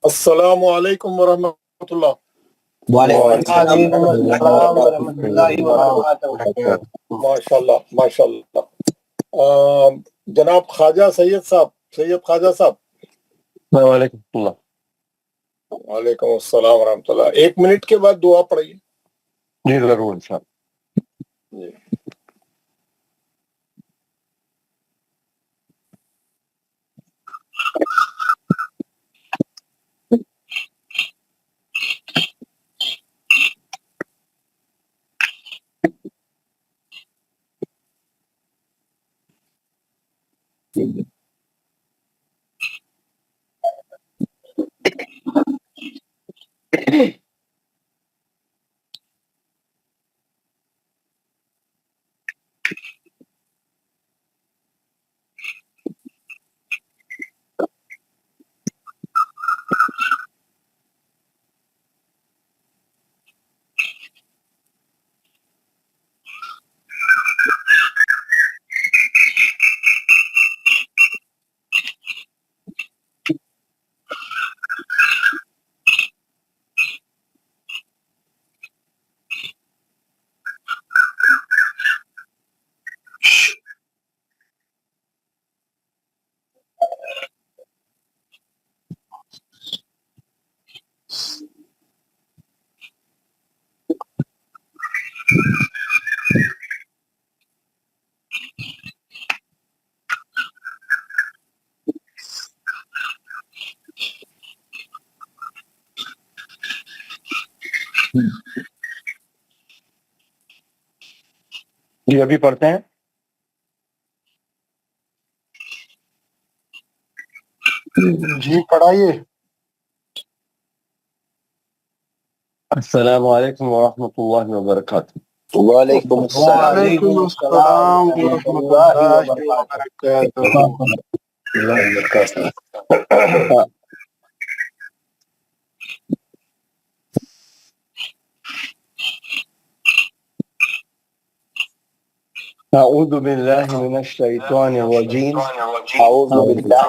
السلام علیکم ورحمۃ اللہ۔ وعلیکم السلام ورحمۃ اللہ وبرکاتہ۔ ماشاء اللہ ماشاء اللہ۔ جناب خواجہ سید خواجہ صاحب، السلام علیکم اللہ۔ وعلیکم السلام ورحمۃ اللہ۔ 1 منٹ کے بعد دعا پڑھیے جی ضرور انشاءاللہ۔ جی۔ جی ابھی پڑھتے ہیں۔ جی پڑھائیے۔ السلام علیکم ورحمۃ اللہ وبرکاتہ۔ وعلیکم السلام ورحمۃ اللہ وبرکاتہ۔ اعوذ باللہ من الشیطان الرجیم۔ اعوذ باللہ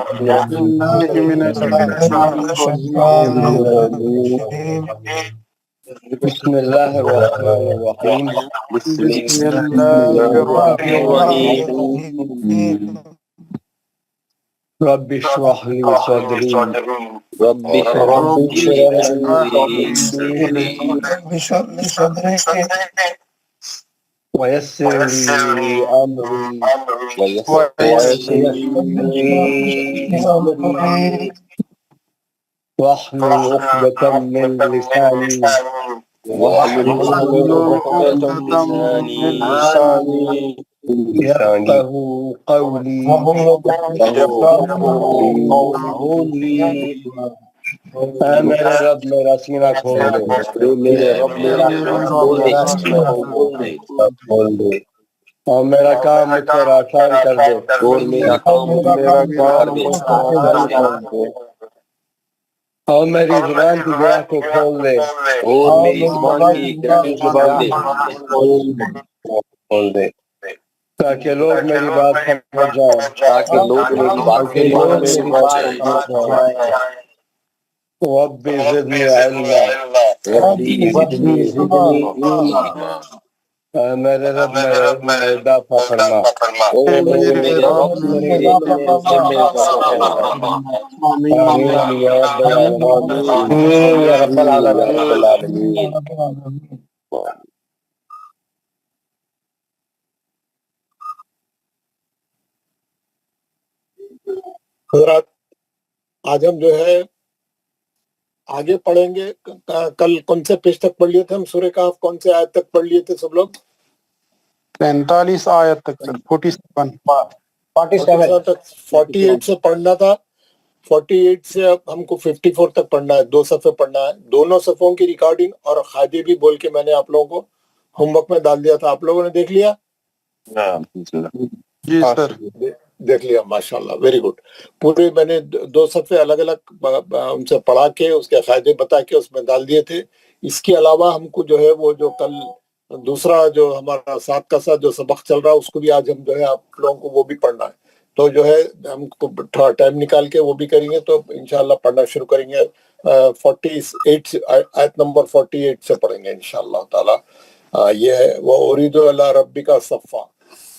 من الشیطان الرجیم۔ بسم اللہ الرحمن الرحیم۔ بسم اللہ الرحمن الرحیم۔ رب اشرح لی صدری رب اشرح لي صدري ویسر لی امری ويسر لي أمري واحلل عقدۃ من لسانی واحلل عقدة من لساني یفقهوا قولی۔ يفقهوا قولي۔ اے میرے رب میرا سینہ کھول دے، میرے رب میرا کھول دے اور میرا کام مجھ پر آسان کر دے، اور میرا کام اور میری زبان کی گواہ کو کھول دے، اور میری زبان کی زبان کھول دے تاکہ لوگ میری بات سمجھ جائیں، تاکہ لوگ میری بات سمجھ جائیں۔ رب زدنی علما۔ ربی زدنی علما۔ اے میرے رب میرے علم میں اضافہ فرما، اور میرے رب میرے علم میں اضافہ فرما۔ آمین یا رب العالمین، آمین یا رب العالمین۔ حضرات آج ہم جو ہے آگے پڑھیں گے۔ کل کون سے پیج تک پڑھ لیے تھے ہم؟ سورہ کہف کون سے آیت تک پڑھ لیے تھے سب لوگ؟ 45 آیت تک 47 تک 48 سے پڑھنا تھا۔ 48 سے اب ہم کو 54 تک پڑھنا ہے، 2 صفحے پڑھنا ہے۔ دونوں صفحوں کی ریکارڈنگ اور قاعدے بھی بول کے میں نے آپ لوگوں کو ہوم ورک میں ڈال دیا تھا، آپ لوگوں نے دیکھ لیا؟ جی سر دیکھ لیا، ماشاءاللہ، ویری گڈ۔ پورے میں نے 2 صفحے الگ الگ ان سے پڑھا کے اس کے قاعدے بتا کے اس میں ڈال دیے تھے۔ اس کے علاوہ ہم کو جو ہے وہ جو کل دوسرا جو ہمارا 7 کا ساتھ جو سبق چل رہا ہے اس کو بھی آج ہم جو ہے آپ لوگوں کو وہ بھی پڑھنا ہے، تو جو ہے ہم کو تھوڑا ٹائم نکال کے وہ بھی کریں گے، تو انشاءاللہ پڑھنا شروع کریں گے۔ 48 آیت نمبر 48 سے پڑھیں گے انشاءاللہ تعالی. یہ ہے وہ اُرِیدُ عَلَىٰ رَبِّکَ صَفًّا.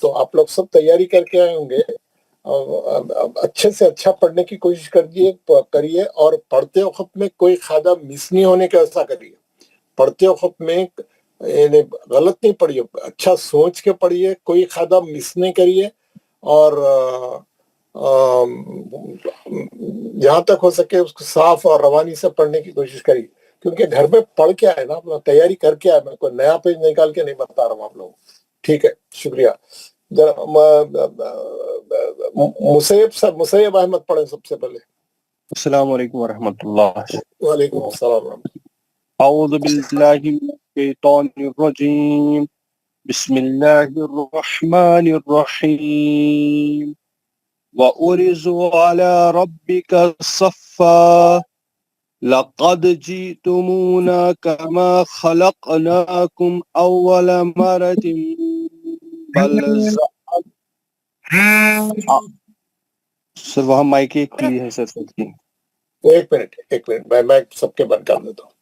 تو آپ لوگ سب تیاری کر کے آئے ہوں گے. اچھے سے اچھا پڑھنے کی کوشش کریے اور پڑھتے وقت میں کوئی قاعدہ مس نہیں ہونے کا ایسا کریے. پڑھتے وقت میں یعنی غلط نہیں پڑھیے, اچھا سوچ کے پڑھیے, کوئی قاعدہ مس نہیں کریے, اور جہاں تک ہو سکے اس کو صاف اور روانی سے پڑھنے کی کوشش کریے, کیونکہ گھر میں پڑھ کے آئے نا, اپنا تیاری کر کے آئے. میں کوئی نیا پیج نکال کے نہیں بتا رہا ہوں آپ لوگوں. ٹھیک ہے, شکریہ. مسیب احمد پڑھیں سب سے پہلے. السلام علیکم ورحمۃ اللہ. وعلیکم السلام ورحمۃ اللہ. اعوذ باللہ من الشیطان الرجیم. بسم اللہ الرحمن الرحیم. وَأُرِزُوا عَلَىٰ رَبِّكَ صَفًّا لَقَدْ جِئْتُمُونَا كَمَا خَلَقْنَاكُمْ أَوَّلَ مَرَّةٍ بَلْ سر وہاں مائک کھلی ہے سر سب کی. ایک منٹ میں سب کے بند کر دیتا ہوں.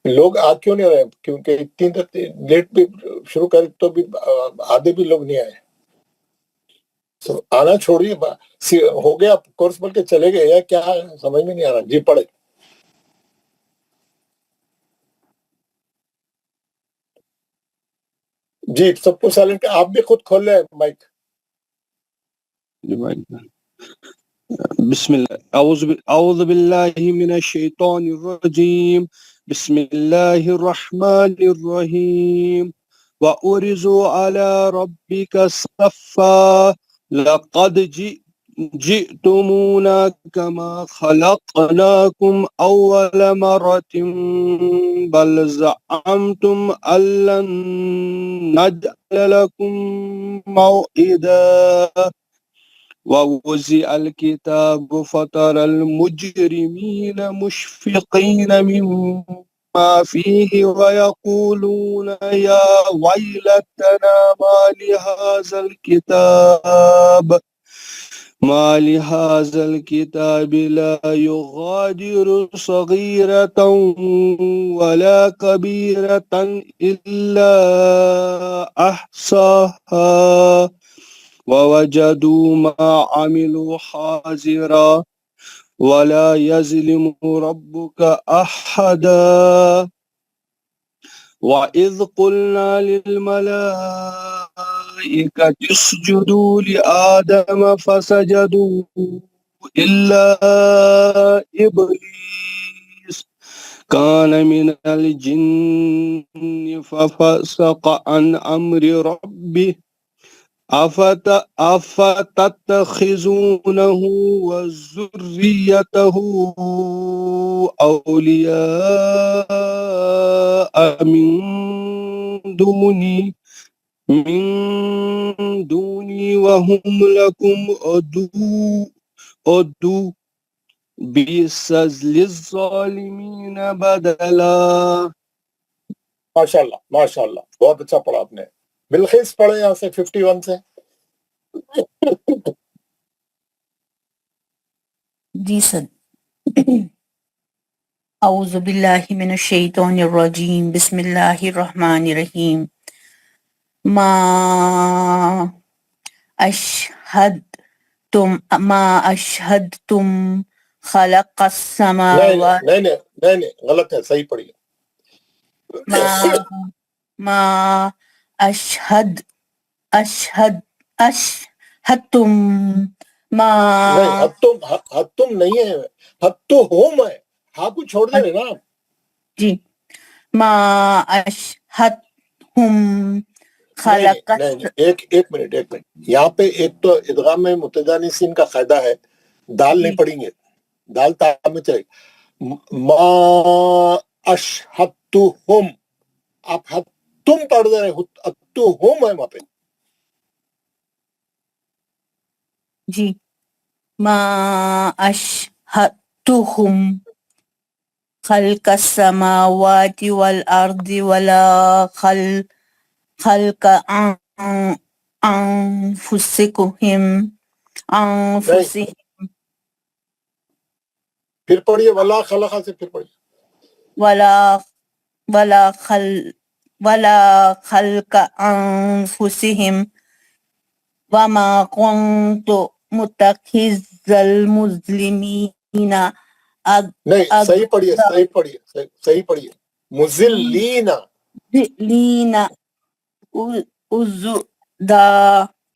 لوگ آ کیوں نہیں رہے؟ کیونکہ اتنی لیٹ بھی شروع کر تو بھی آدھے بھی لوگ نہیں آئے. آنا چھوڑیے, ہو گیا کورس بول کے چلے گئے یا کیا ہے سمجھ میں نہیں آ رہا. جی پڑھے. جی سب کو سائلنٹ, آپ بھی خود کھول لیں مائک. بسم اللہ. اعوذ باللہ من الشیطان الرجیم. بسم اللہ الرحمن الرحیم. وَأُرِزُوا عَلَىٰ رَبِّكَ صَفًّا لَقَدْ جِئْتُمُونَا كَمَا خَلَقْنَاكُمْ أَوَّلَ مَرَّةٍ بَلْ زَعَمْتُمْ أَن لَّن نَّجْعَلَ لَكُم مَّوْعِدًا. وَوُضِعَ الْكِتَابُ فَتَرَى الْمُجْرِمِينَ مُشْفِقِينَ مِمَّا فِيهِ وَيَقُولُونَ يَا وَيْلَتَنَا مَا لِهَٰذَا الْكِتَابِ لَا يُغَادِرُ صَغِيرَةً وَلَا كَبِيرَةً إِلَّا أَحْصَاهَا وَوَجَدُوا مَا عَمِلُوا حَاضِرًا وَلَا يَظْلِمُ رَبُّكَ أَحَدًا. وَإِذْ قُلْنَا لِلْمَلَائِكَةِ اسْجُدُوا لِآدَمَ فَسَجَدُوا إِلَّا إِبْلِيسَ كَانَ مِنَ الْجِنِّ فَفَسَقَ عَنْ أَمْرِ رَبِّهِ أفتتخذونه وذريته أولياء من دوني وهم لكم عدو بئس للظالمين بدلا. ماشاء اللہ بہت اچھا پڑھا آپ نے. بلخیس پڑھے یہاں سے 51 سے. جی سر. اعوذ باللہ من الشیطان الرجیم. بسم اللہ الرحمن الرحیم. ما اشہدتم خلق السماوات. نہیں غلط ہے, صحیح پڑھیے. ما اشہدتم ما حتم نہیں ہے, حتم ہے. ہاں کو چھوڑ دے نا. جی. ما اشہدتم خلق. ایک منٹ. یہاں پہ ایک تو ادغام میں متجانسین کا قاعدہ ہے, دال نہیں پڑھیں گے, دال تا میں چلے. ما اشہدتہم, آپ تم پڑھ دے رہے, اتہم ہے وہاں پہ. جی. ما اشہدتہم خلق السماوات والارض ولا خلق انفسکم. پھر پڑھیے ولا خلق سے، پھر پڑھیے ولا ولا خلق انفسهم وما كنت متخذ المسلمين نہیں، صحیح پڑھیے، صحیح پڑھیے، صحیح پڑھیے، مذلین، مضلين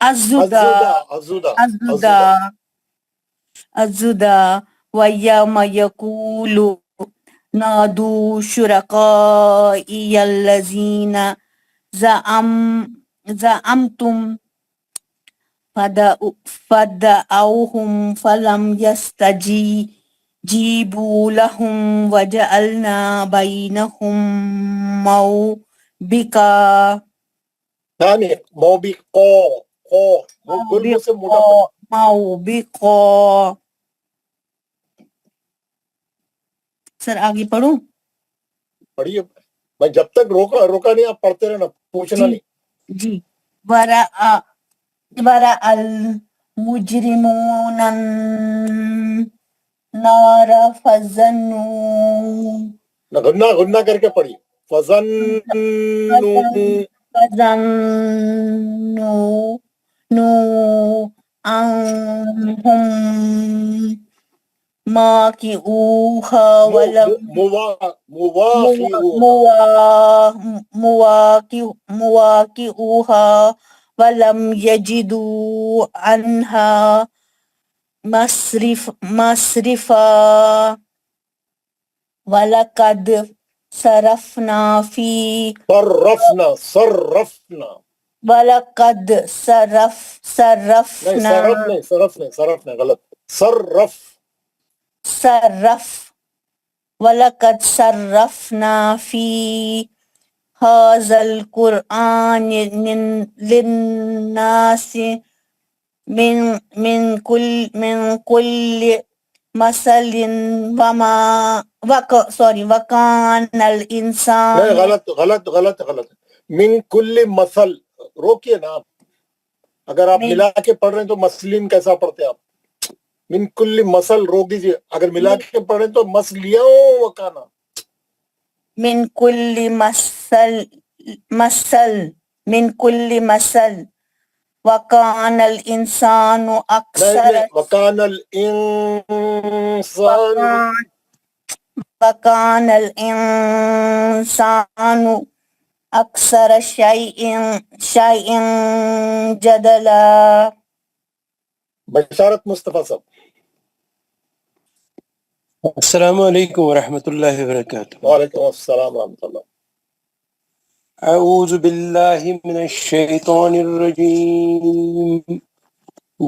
أزدا ازدا أزدا ويوم يقول نادوا شركائي الذين زعمتم فدعوهم فلم يستجيبوا لهم وجعلنا بينهم موبقا نہیں موبقو، گل سے موٹا موبقا. سر آگے پڑھوں؟ پڑھیے، میں جب تک روکا نہیں، آپ پڑھتے رہنا، پوچھنا نہیں. جی. ورأى المجرمون النار فظنوا غنہ کر کے پڑھیے، فظنوا أنهم ماكئوها ولم مواقعوها ولم يجدوا عنها مصرفا ولقد صرفنا ولقد صرفنا غلط، ولقد صرفنا في هذا القرآن للناس من كل مثل وكان الإنسان غلط من کل مثل. روکیے نا آپ، اگر آپ ملا کے پڑھ رہے ہیں تو مسلم کیسا پڑھتے ہیں آپ؟ من کل مثل روک دیجئے، اگر ملا کے پڑھ رہے ہیں تو مسلیوں وکانا. من كل مثل وكان الإنسان أكثر وكان الإنسان أكثر شيء جدلا. بشارت مصطفیٰ صاحب. السلام علیکم ورحمۃ اللہ وبرکاتہ. وعلیکم السلام ورحمۃ اللہ. اعوذ باللہ من الشیطان الرجیم،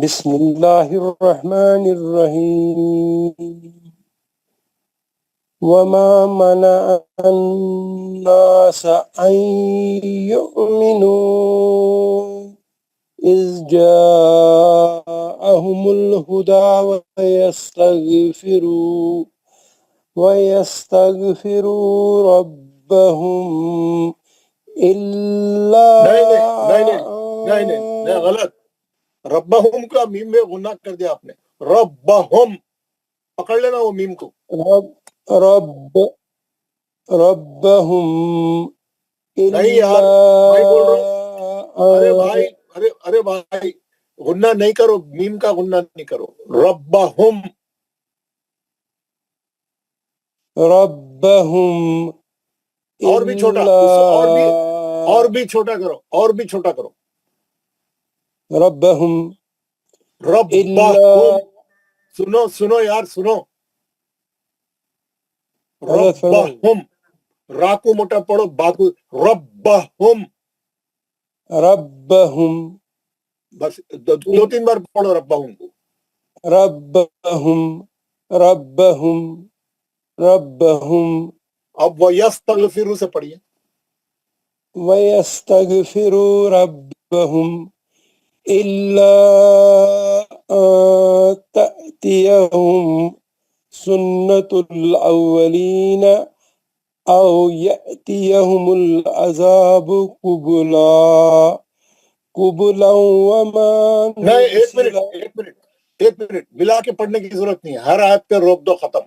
بسم اللہ الرحمن الرحیم. وما منع الناس ان يؤمنوا اذ جاءهم الهدى ويستغفروا ربهم الا نہیں غلط. ربہم کا میم میں غنہ کر دیا آپ نے. ربہم پکڑ لینا وہ میم کو. ربهم نہیں یار، بھائی بول رہا ہوں. ارے بھائی غنہ نہیں کرو، میم کا غنہ نہیں کرو. ربہم اور بھی چھوٹا، اور بھی چھوٹا کرو. ربہم سنو یار، سنو. ربہم، را کو موٹا پڑھو، با کو. ربہم بس دو تین بار پڑھو ربہم کو. ربہم. اب وَيَسْتَغْفِرُوا سے پڑھیے. وَيَسْتَغْفِرُوا رَبَّهُمْ إِلَّا تَأْتِيَهُمْ سُنَّةُ الْأَوَّلِينَ أَوْ يَأْتِيَهُمُ الْعَذَابُ قُبُلًا وَمَا نہیں، ایک منٹ ملا کے پڑھنے کی ضرورت نہیں ہے. ہر آیت پہ روک دو، ختم.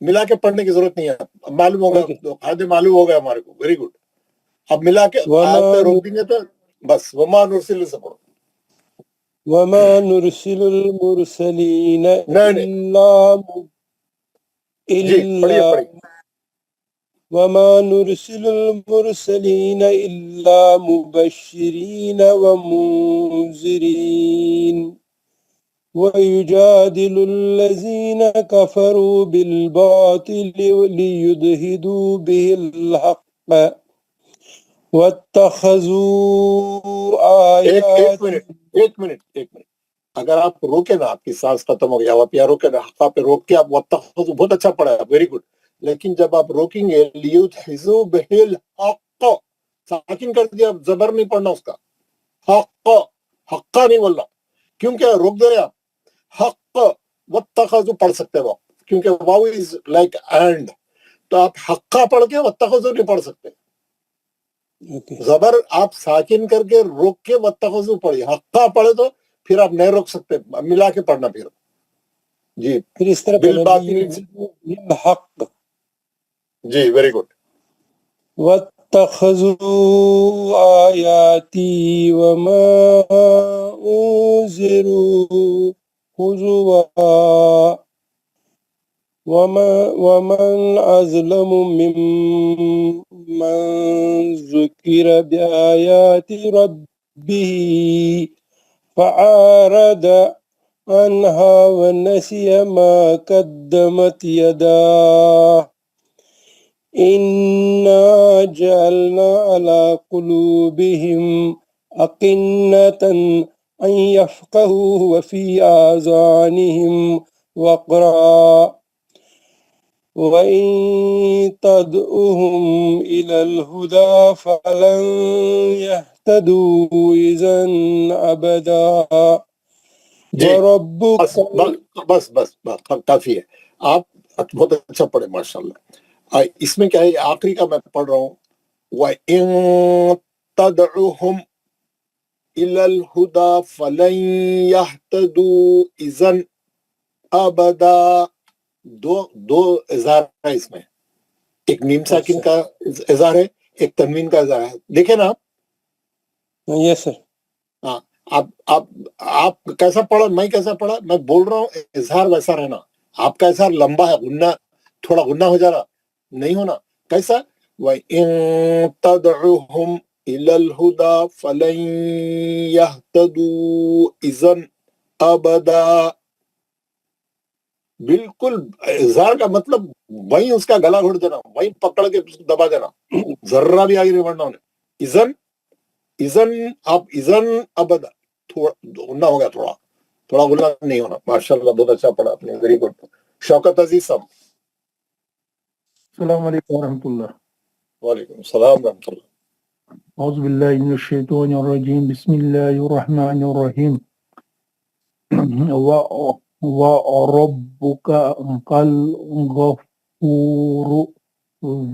ملا کے پڑھنے کی ضرورت نہیں ہے، معلوم ہوگا، قاعدے معلوم ہو گئے ہمارے کو. Very good. اب ملا کے آیت پہ روک دیں گے تو بس وما نرسل سے پڑھو. وما نرسل المرسلین نہیں جی پڑھیے پڑھیے. وما نرسل المرسلین الا مبشرین ومنذرین ويجادل الذين كفروا بالباطل ليدهدوا به الحق واتخذوا آیات. ایک منٹ اگر آپ روکے نا، آپ کی سانس ختم ہو گیا، آپ یہاں روکے نا، حقا پہ روک کے آپ واتخذوا بہت اچھا پڑھا ہے، ویری گڈ. لیکن جب آپ روکیں گے لیدہدوا به الحق، ساکن کر دیا، زبر نہیں پڑھنا اس کا، حقا نہیں بولنا. کیونکہ روک دے رہے آپ حق واتخذوا پڑھ سکتے ہیں وہ، کیونکہ واو از لائک اینڈ، تو آپ حقا پڑھ کے واتخذوا نہیں پڑھ سکتے. زبر آپ ساکن کر کے روک کے واتخذوا پڑھیے، حقا پڑھے تو پھر آپ نہیں روک سکتے، ملا کے پڑھنا پھر. جی پھر اس طرح بالباطل، جی ویری گڈ. واتخذوا آیاتی وما انذروا ہزوا ومن أظلم ممن ذكر بآيات ربه فأعرض عنها ونسي ما قدمت يداه إنا جعلنا على قلوبهم أكنة أن يفقهوا وفي آذانهم وقرا وَإِن تَدْعُهُمْ إِلَى الْهُدَى فَلَن يَهْتَدُوا إِذًا أَبَدًا وَرَبُّكَ. بس کافی ہے. آپ بہت اچھا پڑھے ماشاءاللہ. اس میں کیا ہے، آخری کا میں پڑھ رہا ہوں، وَإِن تَدْعُهُمْ إِلَى الْهُدَى فَلَن يَهْتَدُوا إِذًا أَبَدًا. دو اظہار ہے اس میں، ایک نیم ساکن کا اظہار ہے، ایک تنوین کا اظہار ہے. دیکھیں نا آپ. یس سر. ہاں آپ کیسا پڑھا، میں کیسا پڑھا، میں بول رہا ہوں اظہار ویسا رہنا. آپ کا اظہار لمبا ہے، غنہ تھوڑا غنہ ہو جا رہا، نہیں ہونا. کیسا؟ وَإِن تَدْعُهُمْ إِلَى الْهُدَى فَلَن يَهْتَدُوا إِذًا أَبَدًا. بالکل اظہار کا مطلب وہیں اس کا گلا گھوٹ دینا، وہیں پکڑ کے اس کو دبا دینا، ذرہ بھی آگے نہیں بڑھنا انہیں. اذن آپ اذن ابدا، غنہ ہو گیا، تھوڑا غنہ نہیں ہونا. ماشاءاللہ بہت اچھا پڑھا آپ نے، ویری گڈ. شوکت عزیز صاحب. السلام علیکم ورحمۃ اللہ. وعلیکم السلام ورحمۃ اللہ. اعوذ باللہ من الشیطان الرجیم، بسم اللہ الرحمن الرحیم. وَرَبُّكَ الْغَفُورُ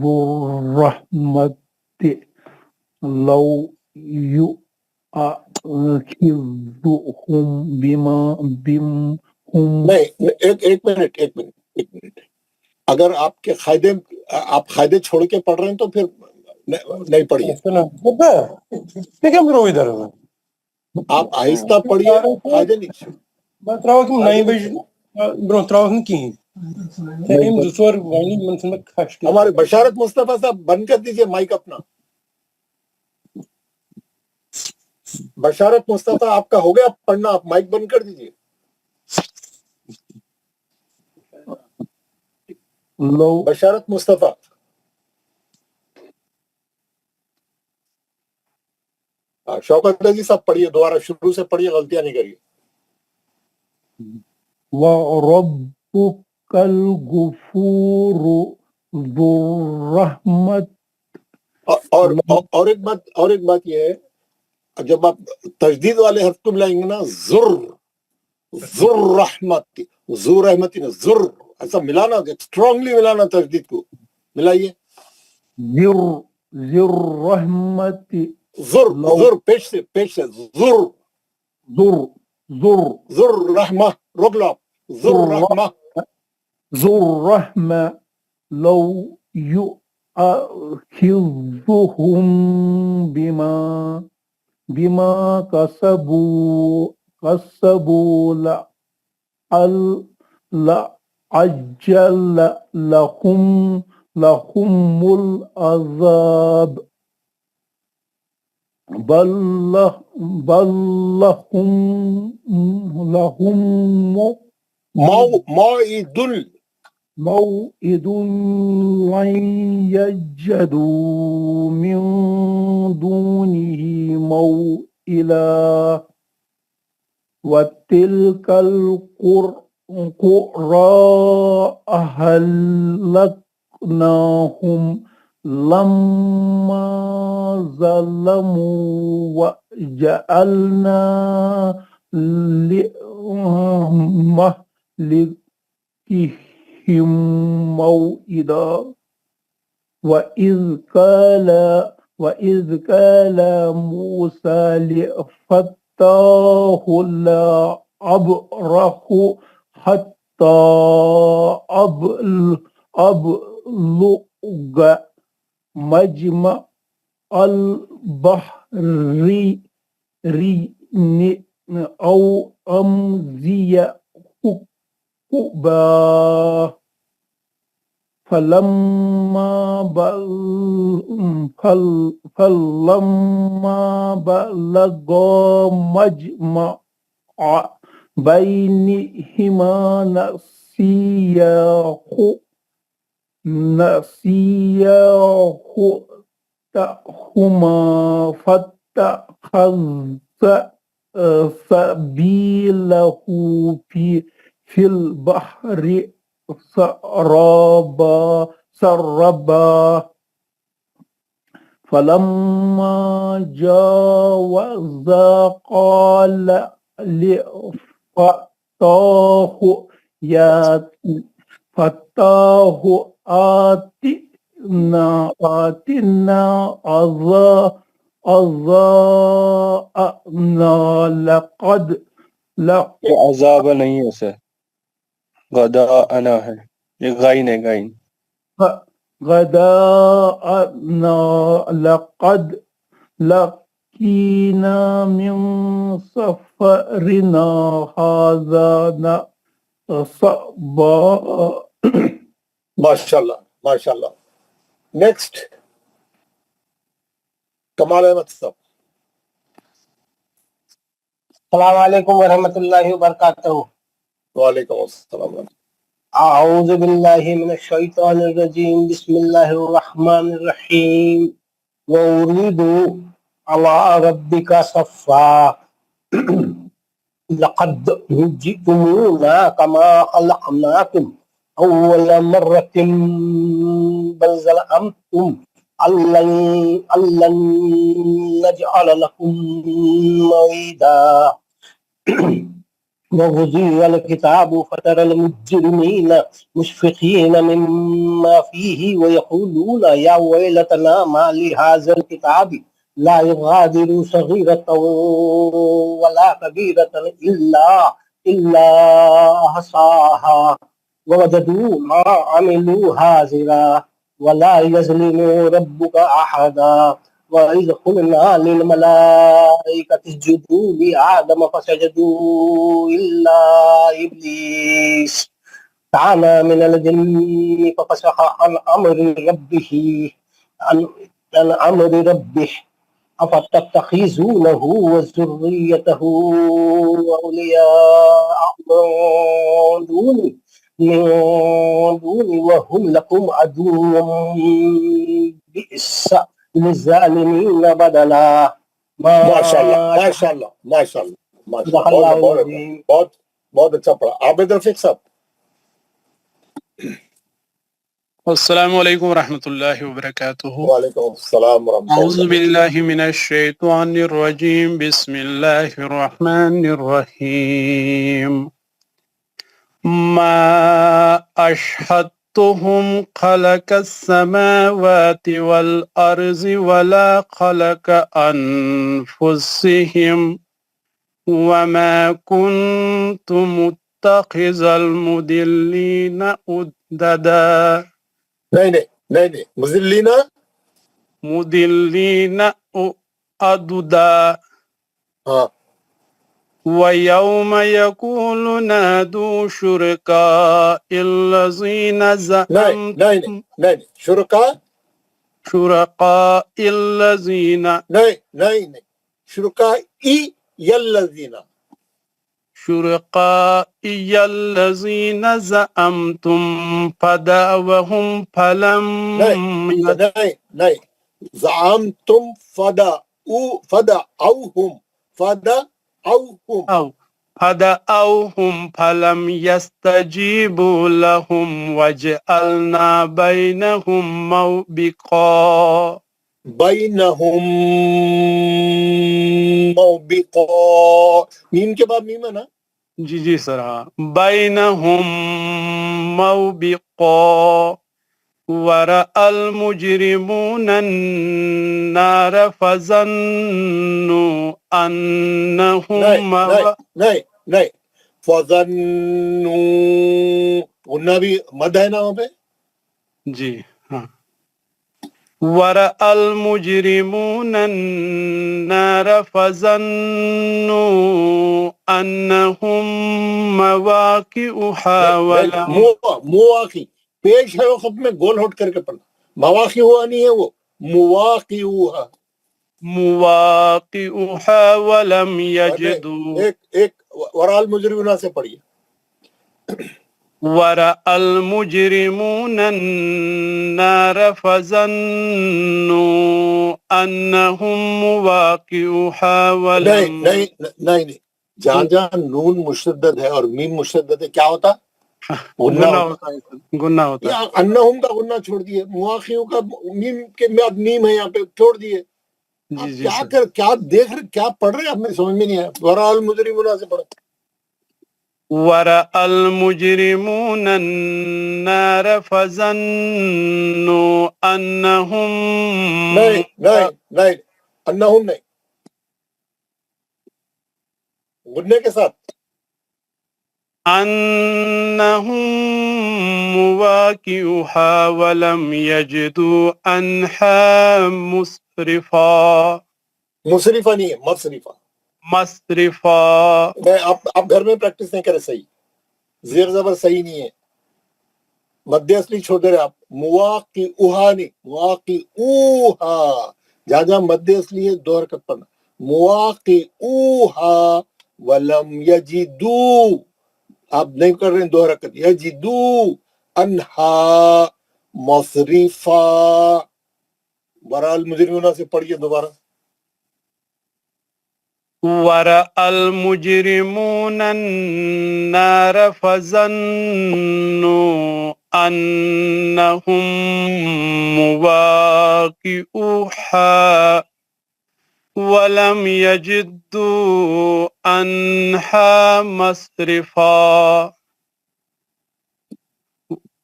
ذُو الرَّحْمَةِ لَوْ يُؤَاخِذُهُم بِمَا نہیں، ایک منٹ. اگر آپ کے قاعدے چھوڑ کے پڑھ رہے ہیں تو پھر نہیں پڑھیے. آپ آہستہ پڑھیے، قاعدے نہیں. ہمارے بشارت مصطفیٰ صاحب بند کر دیجئے مائک اپنا. بشارت مصطفیٰ آپ کا ہو گیا پڑھنا، آپ مائک بند کر دیجئے. بشارت مصطفیٰ. شوکت عزیز صاحب پڑھیے، دوبارہ شروع سے پڑھیے، غلطیاں نہیں کریے. وَرَبُّكَ الْغَفُورُ ذُو الرَّحْمَةِ. اور ایک بات یہ ہے، جب آپ تجدید والے حرف کو ملائیں گے نا، ذُر رحمت، ذو رحمتی نا، ذر ایسا ملانا، اسٹرانگلی ملانا، تجدید کو ملائیے. ذُر رحمت، ذر پیش سے ذر رحمہ، روک لو آپ. ذر رحمہ لو يؤاخذهم بما كسبوا لعجل لهم العذاب بل لهم موعد موعد لن يجدوا من دونه موئلا وتلك القرى أهلكناهم لما ظلموا وجعلنا لمهلكهم موئدا وإذ قال موسى لفتاه لا أبرح حتى أبلغ مجمع البحرين أو أمضي حقبا فلما بلغا مجمع بينهما نسيا خطهما فاتخذ سبيله في البحر سربا فلما جاوزا قال لفتاه آتنا عذابنا یہ عذاب نہیں ہے اسے غدا انا ہے، یہ غائن ہے غائن. غداءنا لقد لقينا من سفرنا هذا نصبا. ماشاءاللہ ماشاءاللہ. نیکسٹ کمال احمد صاحب. السلام علیکم ورحمۃ اللہ وبرکاتہ. وعلیکم السلام. اعوذ باللہ من الشیطان الرجیم. بسم اللہ الرحمن الرحیم. وَأُرِيدُوا عَلَىٰ رَبِّكَ صَفًّا لَقَدْ جِئْتُمُونَا كَمَا خَلَقْنَاكُمْ أَوَّلَ مَرَّةٍ بَلْ زَعَمْتُمْ أَن لَّن نَّجْعَلَ لَكُم مَّوْعِدًا. ووضع الكتاب فترى المجرمين مشفقين مما فيه ويقولون يا ويلتنا ما لهذا الكتاب لا يغادر صغيرة ولا كبيرة إلا أحصاها ووجدوا ما عملوا حاضرا ولا يظلم ربك أحدا. وَإِذْ قُلْنَا لِلْمَلَائِكَةِ اسْجُدُوا لِآدَمَ فَسَجَدُوا إِلَّا إِبْلِيسَ كَانَ مِنَ الْجِنِّ فَفَسَقَ عَنْ أَمْرِ رَبِّهِ أَفَتَتَّخِذُونَهُ وَذُرِّيَّتَهُ أَوْلِيَاءَ من دوني وهم لكم عدو بئس للظالمین بدلا. ماشاءاللہ ماشاءاللہ ماشاءاللہ ماشاءاللہ. بہت بہت اچھا پڑھا. عابد رفیق صاحب. السلام علیکم ورحمۃ اللہ وبرکاتہ. وعلیکم السلام ورحمۃ اعوذ اللہ. باللہ من الشیطان الرجیم. بسم اللہ الرحمن الرحیم. ما اشهدتهم خلق السماوات والارض ولا خلق انفسهم وما كنت متخذ المضلين عضدا نہیں مذلینا مضلين أددا ہاں ويوم يقول نادوا شركاء الذين نہیں زعمتم شرکا شركاء الذين نہیں شرکا یلذین شركائي الذين زعمتم فدعوهم فلم نہیں زعمتم فدعوهم فلم يستجيبوا لهم وجعلنا بينهم موبقا بینہم موبقا میم کے بعد میم ہے نا جی سر ہاں بينهم موبقا ورأى المجرمون النار فظنوا أنهم نہیں فظنوا غنہ بھی مد ہے نا وہاں پہ جی ہاں ورأى المجرمون النار فظنوا أنهم مواقعها ولم مواقع پیش ہے وہ خط میں گول ہوٹ کر کے پڑھنا مواقع ہوا نہیں ہے وہ مواقعها ولم يجدوا ایک ورال مجرمون سے پڑھیے ورأى المجرمون النار فظنوا أنهم مواقعها ولم نہیں جہاں نون مشدد ہے اور میم مشدد ہے کیا ہوتا گناہ ہوتا ہے انہم کا غنہ چھوڑ دیے مواقعوں کا میم کے بعد میم ہے یہاں پہ چھوڑ دیے کیا دیکھ رہے کیا پڑھ رہے آپ میں سمجھ میں نہیں آیا ورا المجرمون سے پڑھا ورأى المجرمون النار فظنوا أنهم نہیں انہم نہیں غنے کے ساتھ أنهم مواقعها ولم يجدوا عنها مصرفا مصرفہ نہیں ہے مصرفہ مصرفا میں آپ گھر میں پریکٹس نہیں کرے صحیح زیر زبر صحیح نہیں ہے مد اصلی چھوڑ دے رہے آپ مواقعها نہیں مواقعوها جہاں جہاں مد اصلی ہے دو حرکت پڑھنا مواقعوها ولم یجدوا آپ نہیں کر رہے ہیں دو حرکت یجدوا انہا مصرفا برا المجرمون سے پڑھیے دوبارہ ورأى المجرمون النار فظنوا أنهم مواقعوها ولم يجدوا عنها مصرفا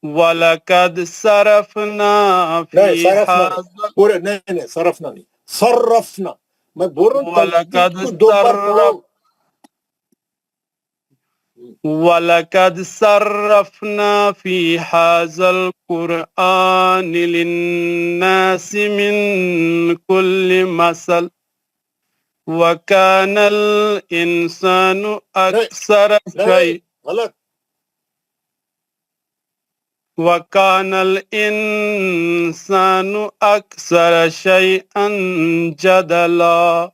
وَلَقَدْ صَرَفْنَا فِي هَذَا پورے نہیں صرفنا نہیں صرفنا میں بول رہا ہوں وَلَقَدْ کو دو بار پڑھو وَلَقَدْ صَرَّفْنَا فِي هَذَا الْقُرْآنِ لِلنَّاسِ مِنْ كُلِّ مَثَلٍ وَكَانَ الْإِنسَانُ أَكْثَرَ شَيْءٍ غلط وَكَانَ الْإِنسَانُ أَكْثَرَ شَيْئًا جَدَلًا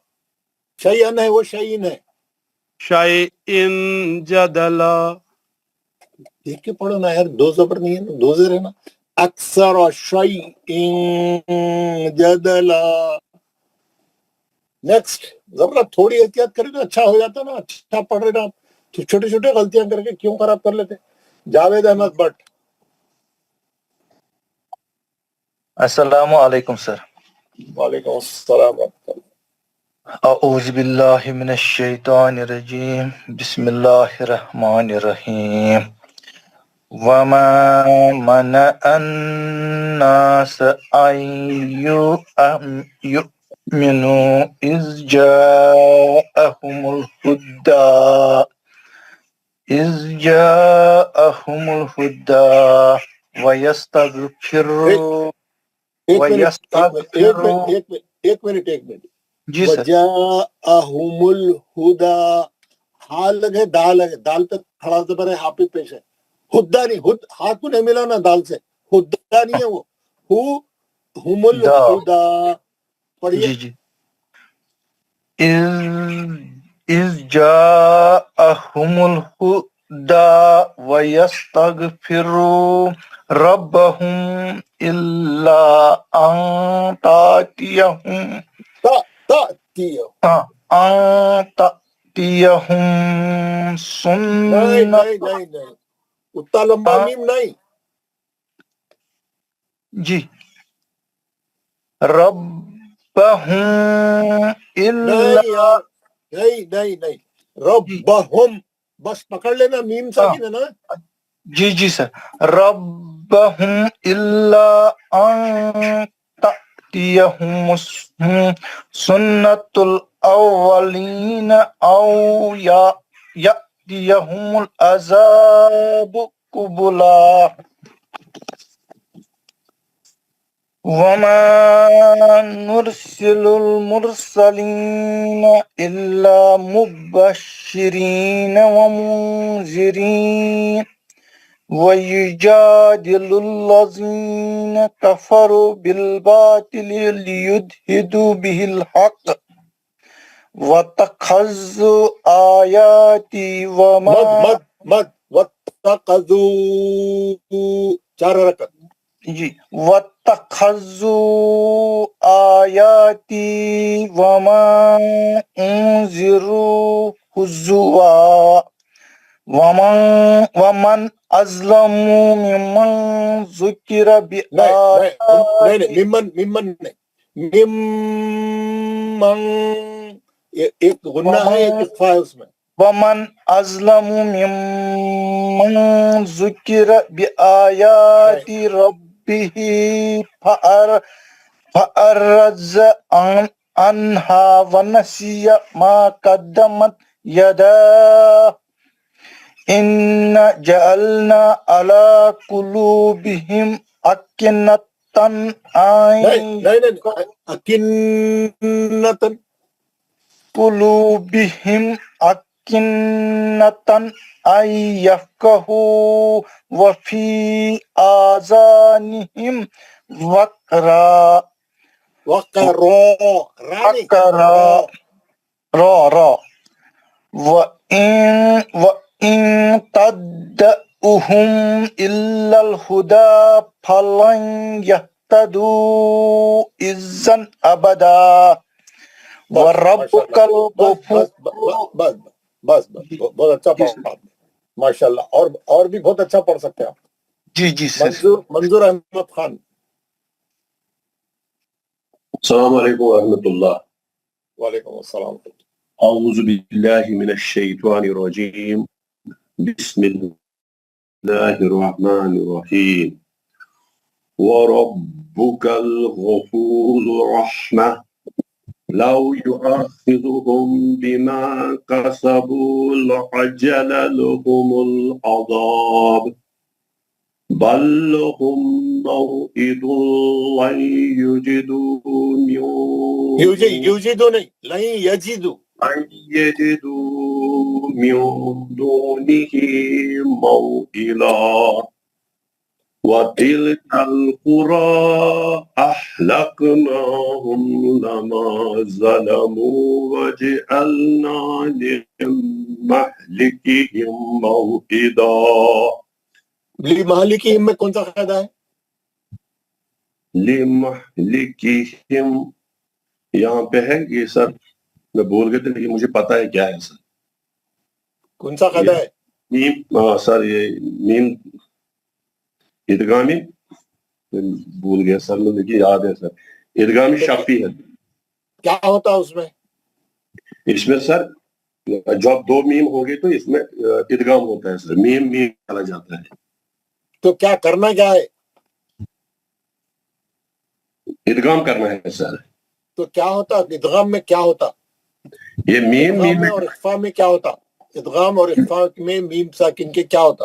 شیئن ہے وہ شیئن ہے شَيْءٍ جَدَلًا دیکھ کے پڑھو نا یار دو زبر نہیں ہے نا دو زیر ہے نا اکثر شیئن جدلا نیکسٹ زبر تھوڑی احتیاط کرے تو اچھا ہو جاتا نا اچھا پڑھ رہے نا آپ چھوٹی چھوٹی غلطیاں کر کے کیوں خراب کر لیتے جاوید احمد بٹ السلام علیکم سر وعلیکم السلام ورحمۃ اللہ اعوذ باللہ من الشیطان الرجیم بسم اللہ الرحمن الرحیم وما منع الناس ان يؤمنوا اذ جاءهم الهدى وَيَسْتَغْفِرُوا ایک منٹ جی سر وجاءہم الہدا، ہا لگے دال لگے، دال پہ کھڑا زبر ہے، ہا پہ پیش ہے، ہدا نہیں، ہاتھ کو نہیں ملا نا دال سے، ہدا نہیں ہے وہ، ہم الہدا پڑھیے. جی جی اِذْ جَاءَهُمُ الْهُدَى وَيَسْتَغْفِرُوا رَبَّهُمْ إِلَّا أَن تَأْتِيَهُمْ نہیں اتنا لمبا میم نہیں، جی رَبَّهُمْ نہیں یار، نہیں ربہم، بس پکڑ لینا، میم ساکن ہے نا. جی سر ربہم الا ان تأتیہم سنت الاولین او یأتیہم العذاب قبلا وما نرسل المرسلین الا مبشرین ومنذرین وَيُجَادِلُ الَّذِينَ كَفَرُوا بِالْبَاطِلِ لِيُدْحِضُوا بِهِ الْحَقَّ وَاتَّخَذُوا آيَاتِي وَمَا مد واتخذوا، 4 حرکت. جی وَاتَّخَذُوا آيَاتِي وَمَا أُنذِرُوا هُزُوًا ومن ازلم ممن ذکر ممن ایک غنہ ہے، ایک اخفا ہے اس میں. ومن ازلم ممن ذکر بآیات ربہ فأرز عنہا ونسی ما قدمت یداہ إِنَّ جَعَلْنَا عَلَى قُلُوبِهِمْ أَكِنَّةً أَن يَفْقَهُوا وَفِي آذَانِهِمْ وَقْرًا وَإِن تَدْعُهُمْ إِلَّا الْهُدَى فَلَنْ يَهْتَدُوا إِذًا أَبَدًا وَرَبُّكَ الْغَفُورُ. بس بہت اچھا پڑھا ماشاء اللہ. اور بھی بہت اچھا پڑھ سکتے ہیں آپ. جی سر. منظور احمد خان. السلام علیکم ورحمۃ اللہ. وعلیکم السلام. اعوذ باللہ من الشیطان الرجیم. بسم اللہ الرحمن الرحیم. وَرَبُّكَ الْغَفُورُ الرَّحِيمُ لَوْ يُؤَاخِذُهُم بِمَا كَسَبُوا لَعَجَّلَ لَهُمُ الْعَذَابُ بَل لَّهُم مَّوْعِدٌ لَّن يَجِدُوا من دونه موئلا وتلك القرى أهلكناهم لما ظلموا وجعلنا لمهلكهم موئدا. لمہلکہم میں کون سا قاعدہ ہے؟ لمہلکہم یہاں پہ ہے یہ سر، میں بول گئے تھے، یہ مجھے پتا ہے کیا ہے سر. کون سا قاعدہ ہے؟ میم سر، یہ میم ادغامی، بھول گیا سر، لیکن یاد ہے سر، ادغامی شفی ہے. کیا ہوتا ہے اس میں؟ اس میں سر جب 2 میم ہو گئے تو اس میں ادغام ہوتا ہے سر، میم چلا جاتا ہے. تو کیا کرنا کیا ہے؟ ادغام کرنا ہے سر. تو کیا ہوتا ادغام میں؟ کیا ہوتا یہ میم ادغام میں اور اخفا میں؟ کیا ہوتا ادغام اور اخفا میں میم ساکن کے کیا ہوتا؟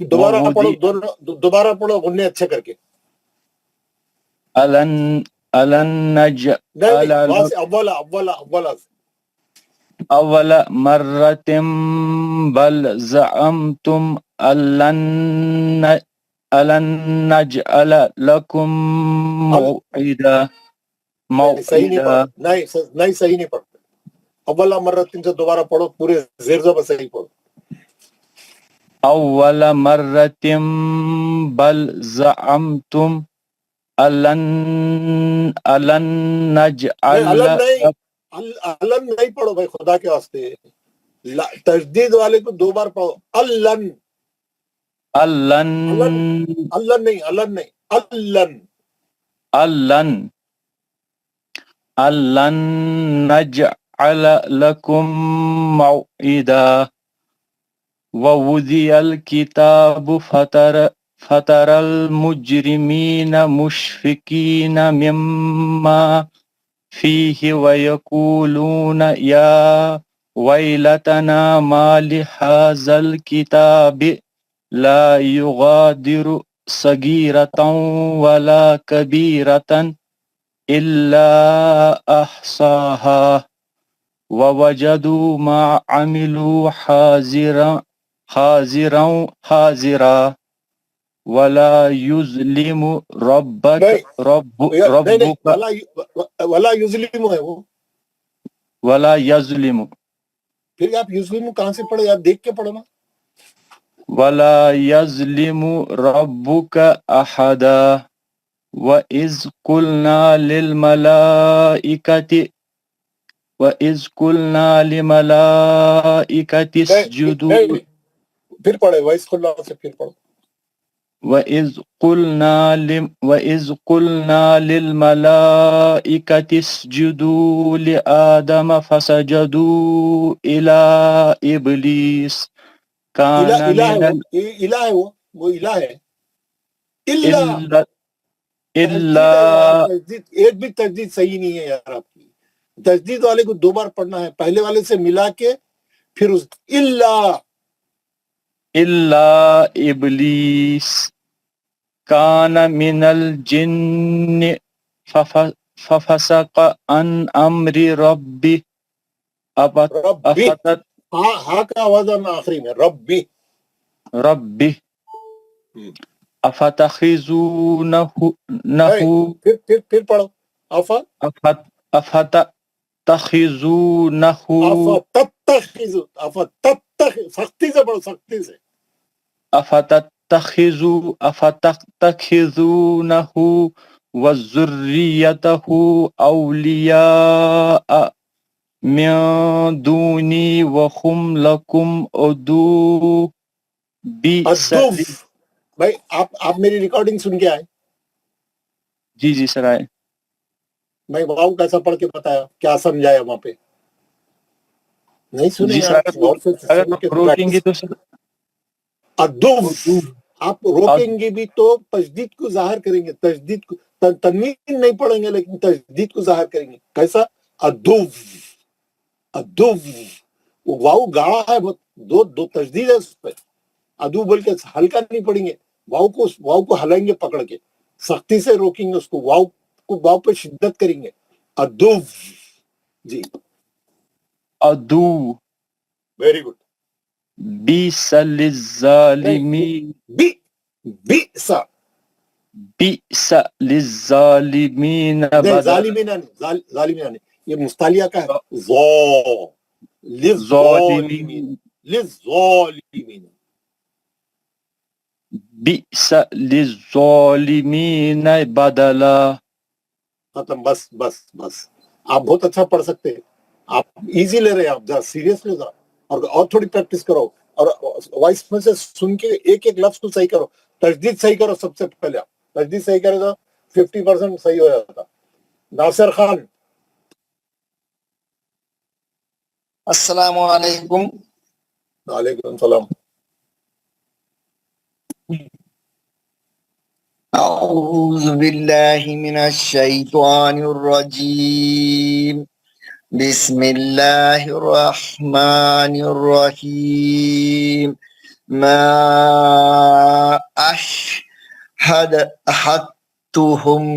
دوبارہ پڑھو، ووضع دونوں دوبارہ پڑھو غنے اچھے کر کے. ألن نجعل نہیں وہاں لك سے اولا أول مرة بل زعمتم ألن نجعل لكم موعدا نہیں صحیح نہیں پڑھو، موعدا نہیں صحیح نہیں پڑھو. اولا مرتين سے دوبارہ پڑھو، پورے زیر زبر صحیح پڑھو. أول مرة بل زعمتم ألن نہیں نجعل لكم علن نہیں پڑھو بھائی خدا کے واسطے. تجدید والے کو دو بار پڑھو. علن نہیں ألن نجعل لكم موعدا ووضع الكتاب فترى المجرمين مشفقين مما فيه ويقولون يا ويلتنا ما لهذا الكتاب لا يغادر صغيرة ولا كبيرة إلا أحصاها ووجدوا ما عملوا حاضرا ولا يظلم ربك ولا یظلم ہے وہ. ولا يظلم پھر آپ یظلم کہاں سے پڑھے؟ آپ دیکھ کے پڑھو نا. ولا يظلم ربك أحدا وإذ قلنا للملائكة اسجدوا پھر پڑھے وائس کھلا سے پھر پڑھو. وَإِذْ قُلْنَا لِلْمَلَائِكَةِ اسْجُدُوا لِآدَمَ فَسَجَدُوا إِلَّا إِبْلِيسَ كَانَ الہ مِنَ الہ ہے وہ الہ ہے. إِلَّا تجدید ایک بھی تجدید صحیح نہیں ہے یار آپ کی. تجدید والے کو دو بار پڑھنا ہے، پہلے والے سے ملا کے پھر اس إِبْلِيسَ كَانَ مِنَ الْجِنِّ فَفَسَقَ عَنْ أَمْرِ رَبِّهِ ربی ہاں کا آواز آنا آخری میں ربی. أَفَتَخِذُونَهُ پھر پڑھو. أَفَتَتَّخِذُونَهُ سختی سے پڑھو، سختی سے. أَفَتَتَّخِذُونَهُ وَذُرِّيَّتَهُ أَوْلِيَاءَ مِن دُونِي وَهُمْ لَكُمْ عَدُوٌّ بِئْسَ بھائی آپ میری ریکارڈنگ سن کے آئے؟ جی سر آئے. میں واؤ کیسا پڑھ کے بتایا، کیا سمجھایا وہاں پہ؟ نہیں سنے جی یار. سر اگر روکیں گے تو سر آپ روکیں گے بھی تو تجدید کو ظاہر کریں گے. تجدید کو تنوین نہیں پڑھیں گے لیکن تجدید کو ظاہر کریں گے. کیسا؟ ادو واؤ گاڑا ہے بہت، دو تجدید ہے اس پہ. ادو بول کے ہلکا نہیں پڑھیں گے، واؤ کو ہلائیں گے پکڑ کے، سختی سے روکیں گے اس کو، واؤ پہ شدت کریں گے. ادو جی عدو ویری گڈ. بِئْسَ لِلظَّالِمِينَ بِئْسَ لِلظَّالِمِينَ بدلا. ظالمینہ نہیں، یہ مستعلیہ کا ہے. ظالمین للظالمین. بِئْسَ لِلظَّالِمِينَ بدلا. ختم. بس آپ بہت اچھا پڑھ سکتے ہیں، آپ ایزی لے رہے ہیں. آپ ذرا سیریس لے ذرا، اور تھوڑی پریکٹس کرو، اور وائس میں سے سن کے ایک لفظ کو صحیح کرو. تجدید صحیح کرو سب سے پہلے. آپ تجدید صحیح کرے تو 50% صحیح ہو جاتا. ناصر خان. السلام علیکم. وعلیکم السلام. اعوذ باللہ من الشیطان الرجیم. بسم اللہ الرحمن الرحیم. ما أشهدتهم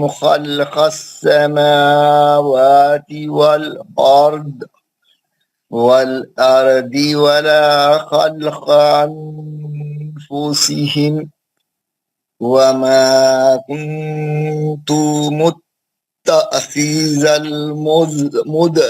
خلق السماوات والأرض ولا خلق أنفسهم وما كنت متخذ المضلين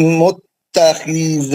متخذ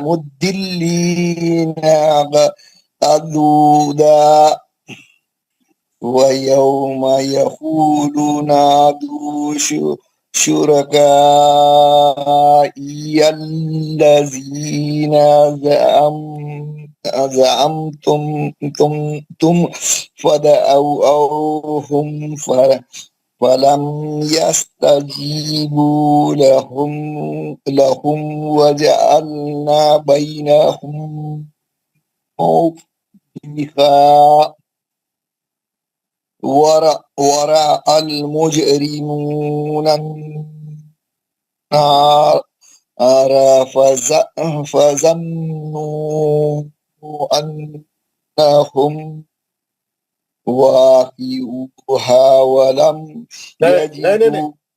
مدلين غدودا ويوم يقول نادوا شركائي الذين زعمتم فدعوهم فلم يستجيبوا لهم وجعلنا بينهم موبقا ورأى المجرمون النار فظنوا أنهم واقعوها ولم يجدوا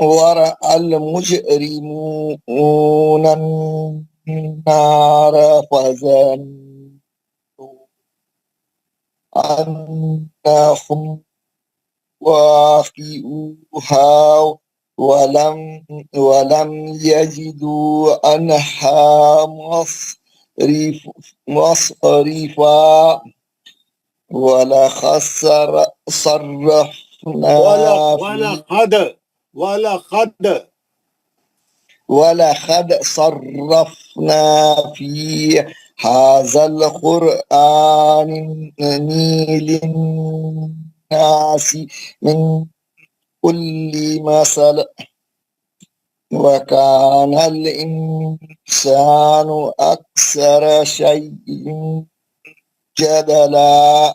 ورأى المجرمون النار فظنوا أنهم واقعوها ولم يجدوا عنها مصرفا ولقد صرفنا ولقد صرفنا في هذا القرآن للناس من كل مثل وكان الإنسان أكثر شيء جدلا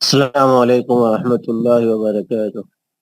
السلام عليكم ورحمة الله وبركاته.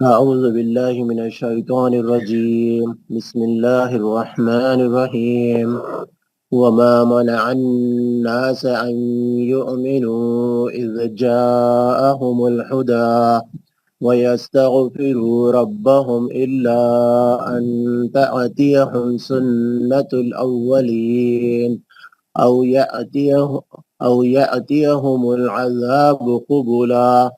أعوذ بالله من الشيطان الرجيم. بسم الله الرحمن الرحيم. وما منع الناس أن يؤمنوا إذ جاءهم الهدى ويستغفروا ربهم إلا أن تأتيهم سنة الأولين أو يأتيهم العذاب قبلا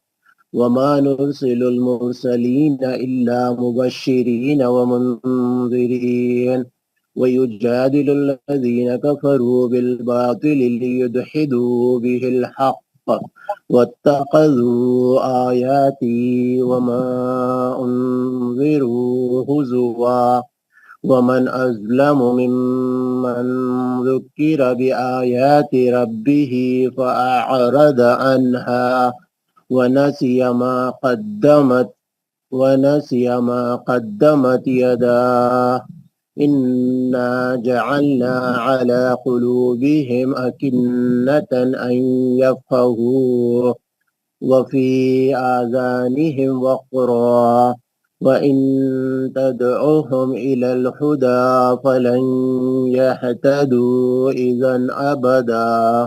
وما نرسل المرسلين إلا مبشرين ومنذرين ويجادل الذين كفروا بالباطل ليدحدوا به الحق واتخذوا آياتي وما أنذروا هزوا ومن أظلم ممن ذكر بآيات ربه فأعرض عنها ونسي ما قدمت يداه إنا جعلنا على قلوبهم أكنة أن يفقهوا وفي آذانهم وقرا وإن تدعوهم إلى الهدى فلن يهتدوا إذا أبدا.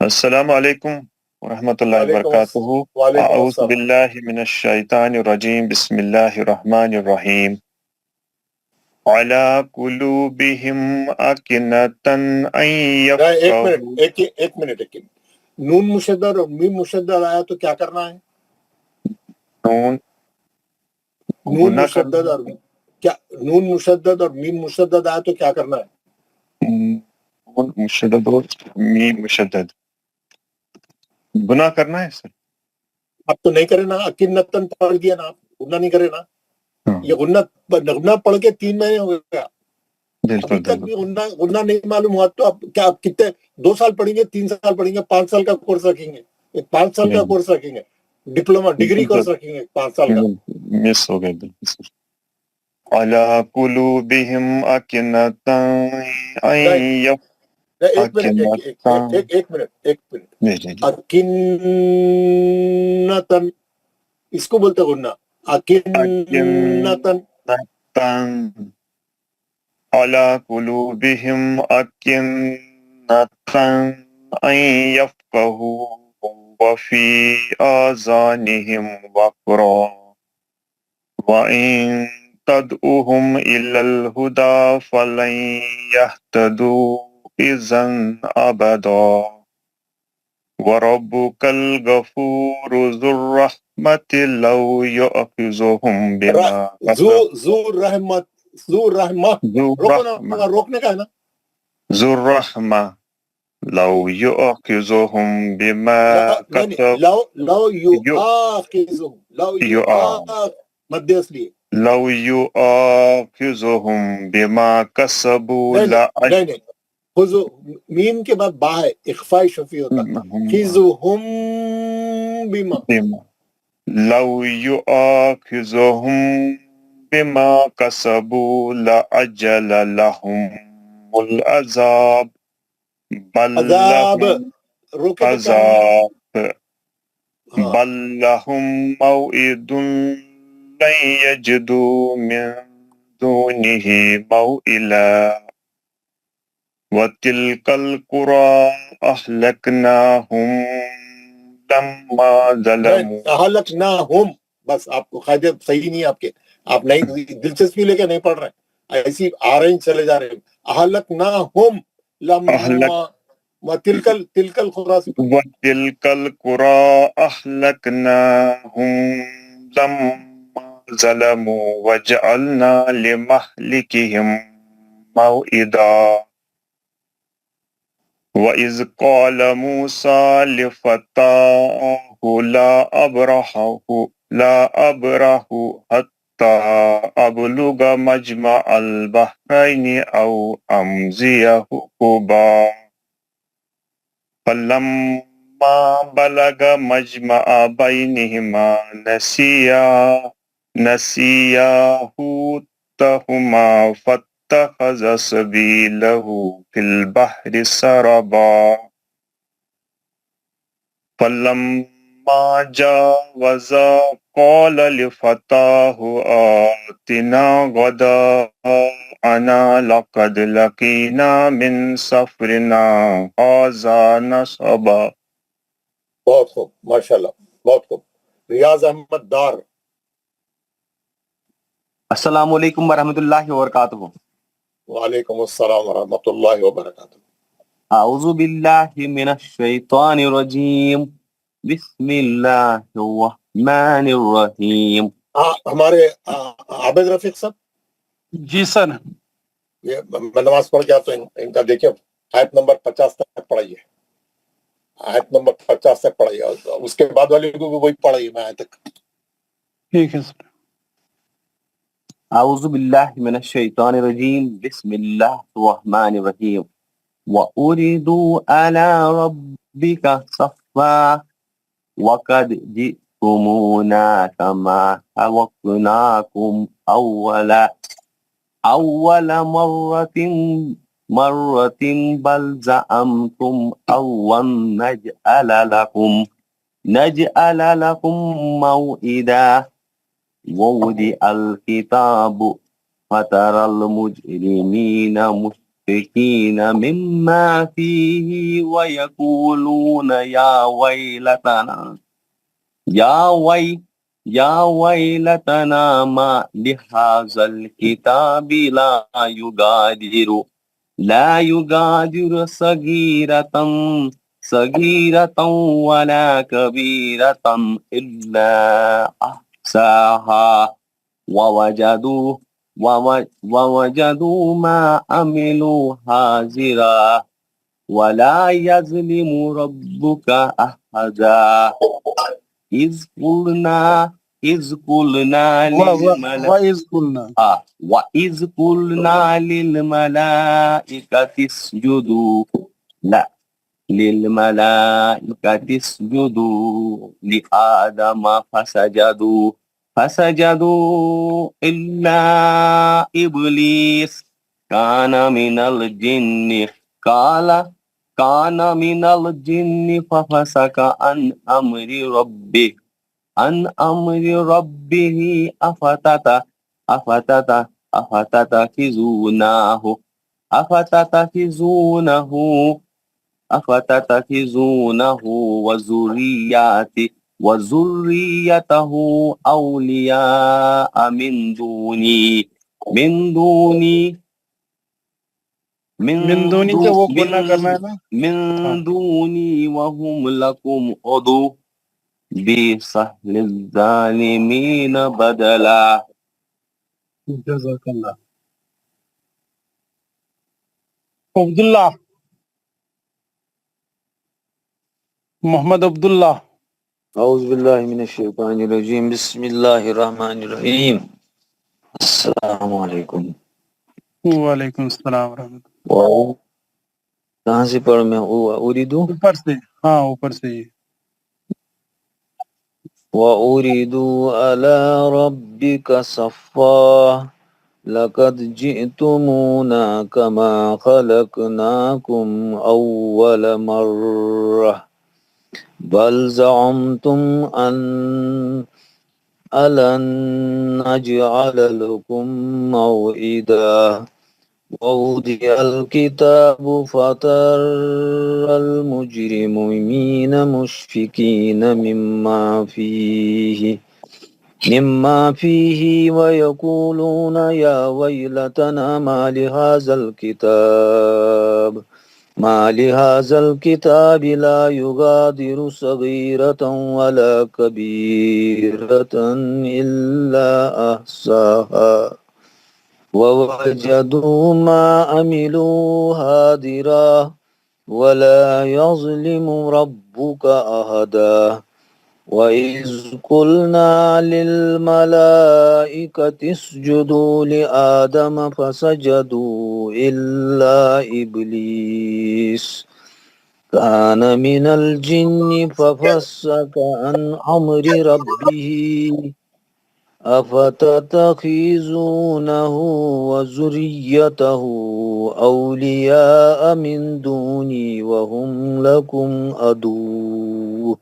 السلام علیکم ورحمۃ اللہ وبرکاتہ اعوذ باللہ من الشیطان الرجیم بسم اللہ الرحمن الرحیم علی قلوبہم اکنۃ ان یفقہوا ایک منٹ نون مشدد اور میم مشدد آیا تو کیا کرنا ہے نون مشدد اور میم مشدد آیا تو کیا کرنا ہے نون مشدد اور میم مشدد گناہ کرنا ہے سر آپ تو نہیں کرے نا, اکنتن پڑھ دیا نا آپ, غنہ نہیں کرے نا. یہ غنہ پڑھ کے 3 مہینے ہو گیا, ابھی تک بھی غنہ نہیں معلوم ہوا. تو آپ کیا, آپ کتنے 2 سال پڑھیں گے, 3 سال پڑھیں گے, 5 سال کا کورس رکھیں گے, 5 سال کا کورس رکھیں گے, ڈپلوما ڈگری کورس رکھیں گے 5 سال کا. مس ہو گئے عَلَىٰ قُلُوبِهِمْ أَكِنَّةً ایک منٹ اکنتن, اس کو بولتے غنہ, اکنتن. عَلَىٰ قُلُوبِهِمْ أَكِنَّةً أَن يَفْقَهُوهُ وَفِي آذَانِهِمْ وَقْرٌ وَإِن تَدْعُهُمْ إِلَى الْهُدَىٰ فَلَن يَهْتَدُوا إِذًا أَبَدًا وَرَبُّكَ الْغَفُورُ ذُو الرَّحْمَةِ لَوْ يُؤَاخِذُهُم بِمَا ذو رحمت, ذو رحمہ, روکنے کا ہے نا, ذو الرحمہ لو يؤاخذهم بما كسبوا مد اصلی لو يؤاخذهم بما كسبوا نہیں, خذو میم کے بعد با ہے, اخفاء شفیع ہوتا, خذوہم بما, لو يؤاخذهم بما كسبوا لعجل لهم العذاب بل عذاب لهم عذاب بل لهم موعد لن يجدوا من دونه موئلا وتلك القرى أهلكناهم لما ظلموا. اہلکناہم, بس آپ کو قاعدے صحیح نہیں آپ کے, آپ نہیں دلچسپی لے کے نہیں پڑھ رہے, ایسی آ رہے ہیں چلے جا رہے ہیں. اہلکناہم لما وتلک القرى وتلك القرى أهلكناهم لما ظلموا وجعلنا لمهلكهم موعدا وإذ قال موسى لفتاه لا أبرح حتى أبلغ مجمع البحرين أو أمضي حقبا فلما بلغ مجمع بينهما نسيا حوتهما فاتخذ سبيله في البحر سربا فلما جاوزا قال لفتاه آتنا غداءنا لقد لقينا من سفرنا هذا نصبا. بہت خوب, ماشاءاللہ, بہت خوب. ریاض احمد دار. السلام علیکم ورحمۃ اللہ وبرکاتہ. وعلیکم السلام ورحمۃ اللہ وبرکاتہ. اعوذ باللہ من الشیطان الرجیم, بسم اللہ الرحمن الرحیم. ہمارے عابد رفیق صاحب, جی سر. یہ میں نماز پڑھ کے آتا ہوں, ان کا دیکھیں آیت نمبر 50 تک پڑھائیے, آیت نمبر 50 تک پڑھائیے, اس کے بعد والے کو بھی وہی پڑھائیے میں آیت تک. ٹھیک ہے سر. اعوذ باللہ من الشیطان الرجیم, بسم اللہ الرحمن الرحیم. وَأُرِدُوا عَلَى رَبِّكَ صَفًّا وَقَدْ جِئْتُمُونَا كَمَا خَلَقْنَاكُمْ أَوَّلَ مَرَّةٍ بَلْ زَعَمْتُمْ أَن نَجْعَلَ لَكُمْ مَوْعِدًا وَوُضِعَ الْكِتَابُ فَتَرَى الْمُجْرِمِينَ مشفقين مما فيه ويقولون يا ويلتنا ما لهذا الكتاب لا يغادر صغيرة ولا كبيرة إلا أحصاها ووجدوا ما عملوا حاضرا ولا يظلم ربك أحدا. إذ قلنا للملائكة وَإِذْ قُلْنَا وَإِذْ قُلْنَا لِلْمَلَائِكَةِ اسْجُدُوا لِلْمَلَائِكَةِ اسْجُدُوا لِآدَمَ فسجدوا إلا إبليس كان من الجن ففسق عن أمر ربه أفتتخذونه وذريته أولياء من دوني من دونی کا وہ گناہ کرنا ہے نا. من دوني وهم لكم عدو بئس للظالمين بدلا. جزاک اللہ. عبداللہ محمد عبداللہ. اعوذ باللہ من الشیطان الرجیم بسم اللہ الرحمن الرحیم. السلام علیکم. وعلیکم السلام ورحمۃ اللہ. کہاں سے پڑھ میں اریدو؟ اوپر سے. ہاں اوپر سے ہی. وَأُرِدُوا عَلَى رَبِّكَ صَفًّا لَقَدْ جِئْتُمُونَا كَمَا خَلَقْنَاكُمْ أَوَّلَ مَرَّةٍ بَلْ زَعَمْتُمْ أَلَنْ نَجْعَلَ لَكُمْ مَوْعِدًا وَوُضِعَ الْكِتَابُ فَتَرَى الْمُجْرِمِينَ مُشْفِقِينَ مما فيه ويقولون يا ويلتنا ما لهذا الكتاب لا يغادر صغيرة ولا كبيرة إلا أحصاها ووجدوا ما عملوا حاضرا ولا يظلم ربك أحدا. وَإِذْ قُلْنَا لِلْمَلَائِكَةِ اسْجُدُوا لِآدَمَ فَسَجَدُوا إِلَّا إِبْلِيسَ كَانَ مِنَ الْجِنِّ فَفَسَقَ عَنْ أَمْرِ رَبِّهِ أَفَتَتَّخِذُونَهُ وَذُرِّيَّتَهُ أَوْلِيَاءَ مِن دُونِي وَهُمْ لَكُمْ عَدُوٌّ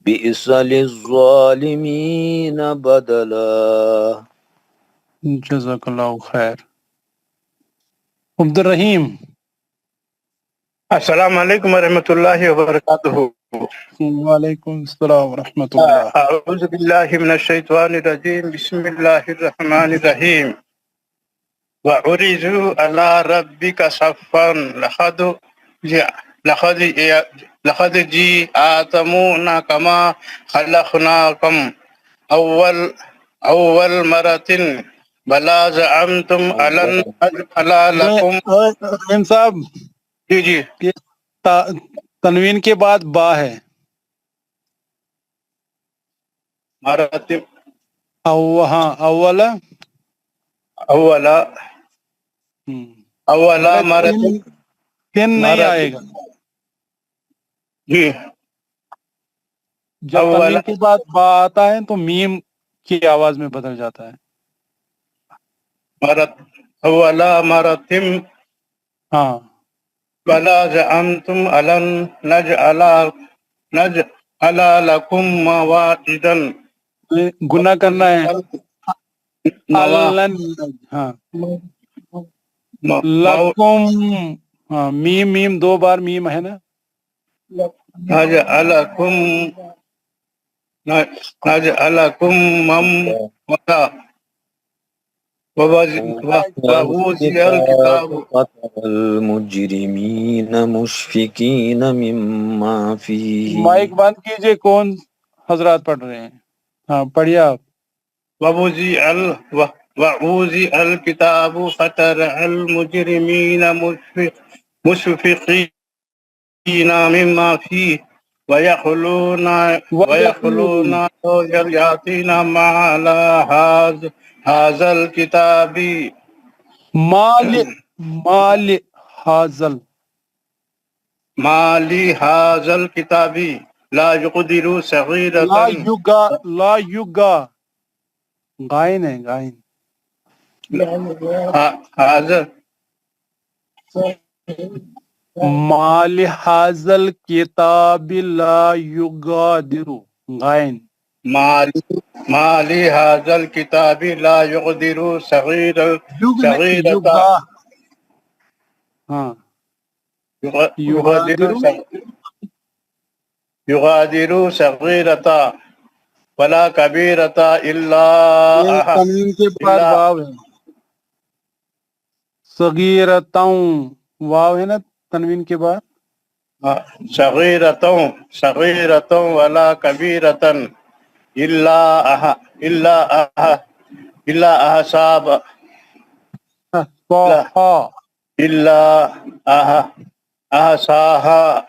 بئس للظالمین بدلا. جزاک اللہ خیر. عبد الرحیم. السلام علیکم ورحمۃ اللہ وبرکاتہ. وعلیکم السلام ورحمۃ اللہ. اعوذ باللہ من الشیطان الرجیم بسم اللہ الرحمن الرحیم. وَعُرِضُوا عَلَى رَبِّكَ صَفًّا لَقَدْ جِئْتُمُونَا كَمَا خَلَقْنَاكُمْ أَوَّلَ مَرَّةٍ بَلْ زَعَمْتُمْ أَلَنْ نَجْعَلَ لَكُمْ. رحیم صاحب جی تنوین کے بعد با ہے. مراتب اولا مراتب تین نہیں آئے گا. جی جب تنوین کے بعد با آتا ہے تو میم کی آواز میں بدل جاتا ہے. اولا مراتب. ہاں. بلا زعمتم ألن نجعل لكم موعدا. گناہ کرنا ہے. ہاں لکم. ہاں میم دو بار میم ہے نا. نجعلكم موعدا ووضع الكتاب المجرمین مشفقین مما فیہ. مائک بند کیجئے. کون حضرات پڑھ رہے ہیں؟ ہاں پڑھیے آپ. ووضع الكتاب فترى المجرمين مشفقين مما فيه ويقولون يأتينا ما على هذا الكتاب مال حاضل ما لهذا الكتاب لا يقدر صغيرة لا یگا غائن ہے غائن هذا مال حاضل کتاب لا یغادر غائن ما لهذا الكتاب لا يقدر صغيرة ہاں يغادر صغيرة ولا كبيرة إلا تنوین کے بعد واو ہے صغیرتاؤں واو ہے نا تنوین کے بعد صغيرة ولا كبيرة إلا أحساب إلا أحصاها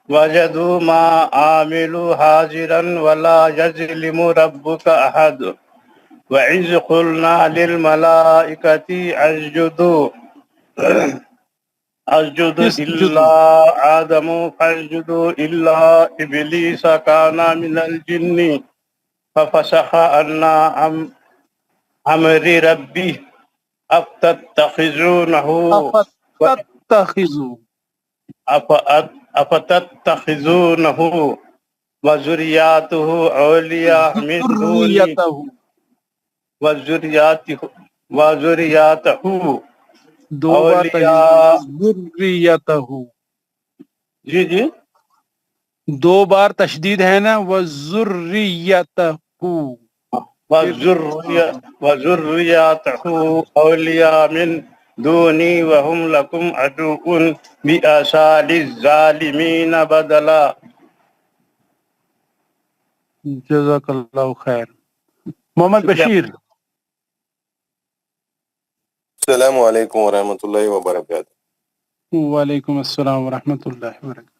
وجدوا ما عملوا حاضرا ولا يظلم ربك أحد وإذ قلنا للملائكة اسجدوا إلا آدم فاسجدوا إلا إبليس كان من الجن ففسق عن أمر ربه أفتتخذونه وذرياته أولياء من دوني وذرياته دو بار ذریتہ جی دو بار تشدید ہے نا وذریتہ وذرياته أولياء من دوني وهم لكم عدو بأسال الظالمين بدلا. جزاک اللہ خیر. محمد بشیر. السلام علیکم ورحمۃ اللہ وبرکاتہ. وعلیکم السلام ورحمۃ اللہ وبرکاتہ.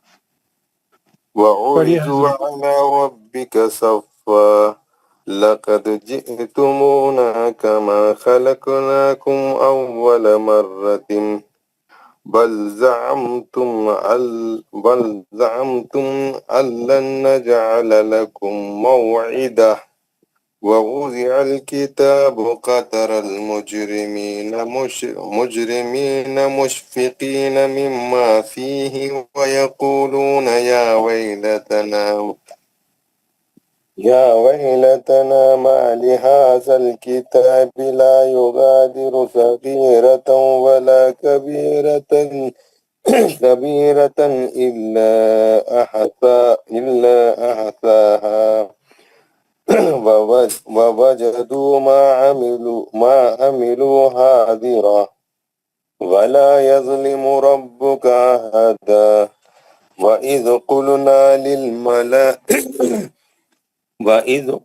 وعرضوا على ربك صفا لقد جئتمونا كما خلقناكم أول مرة بل زعمتم أن لن نجعل لكم موعدا ووضع الكتاب فترى المجرمين مشفقين مما فيه ويقولون يا ويلتنا ما لهذا الكتاب لا يغادر صغيرة ولا كبيرة إلا أحصاها ووجدوا ما عملوا حاضرا ولا يظلم ربك أحدا وإذ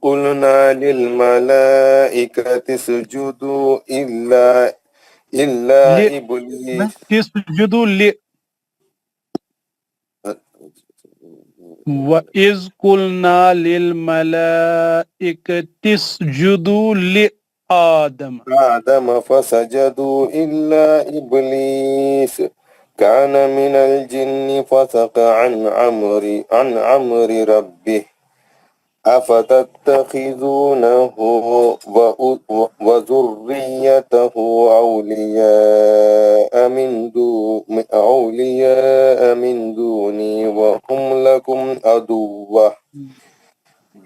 قلنا للملائكة اسجدوا إلا إبليس اسجدوا وَإِذْ قُلْنَا لِلْمَلَائِكَةِ اسْجُدُوا لِآدَمَ فسجدوا إلا إبليس كان من الجن فسق عن أمر ربه أفتتخذونه وذريته أولياء من دوني وهم لكم عدو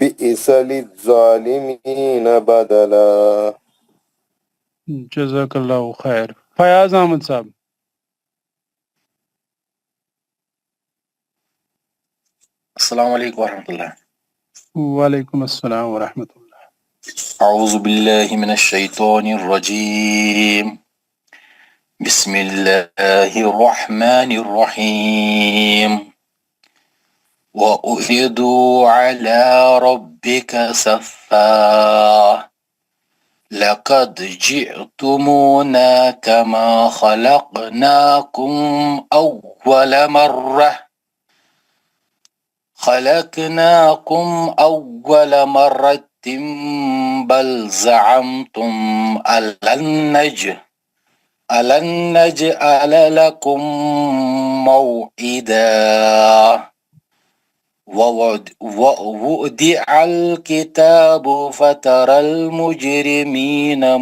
بئس للظالمين بدلا. جزاک اللہ خیر. فیاض احمد صاحب. السلام علیکم ورحمۃ اللہ. وعلیکم السلام ورحمۃ اللہ. اعوذ باللہ من الشیطان الرجیم. بسم اللہ الرحمن الرحیم. وَأُعْرِضُوا عَلَى رَبِّكَ صَفًّا لَقَدْ جِئْتُمُونَا كَمَا خَلَقْنَاكُمْ أَوَّلَ مَرَّةٍ خلقناكم أول مرة بل زعمتم ألن نجعل لكم موعدا ووضع الكتاب فترى المجرمين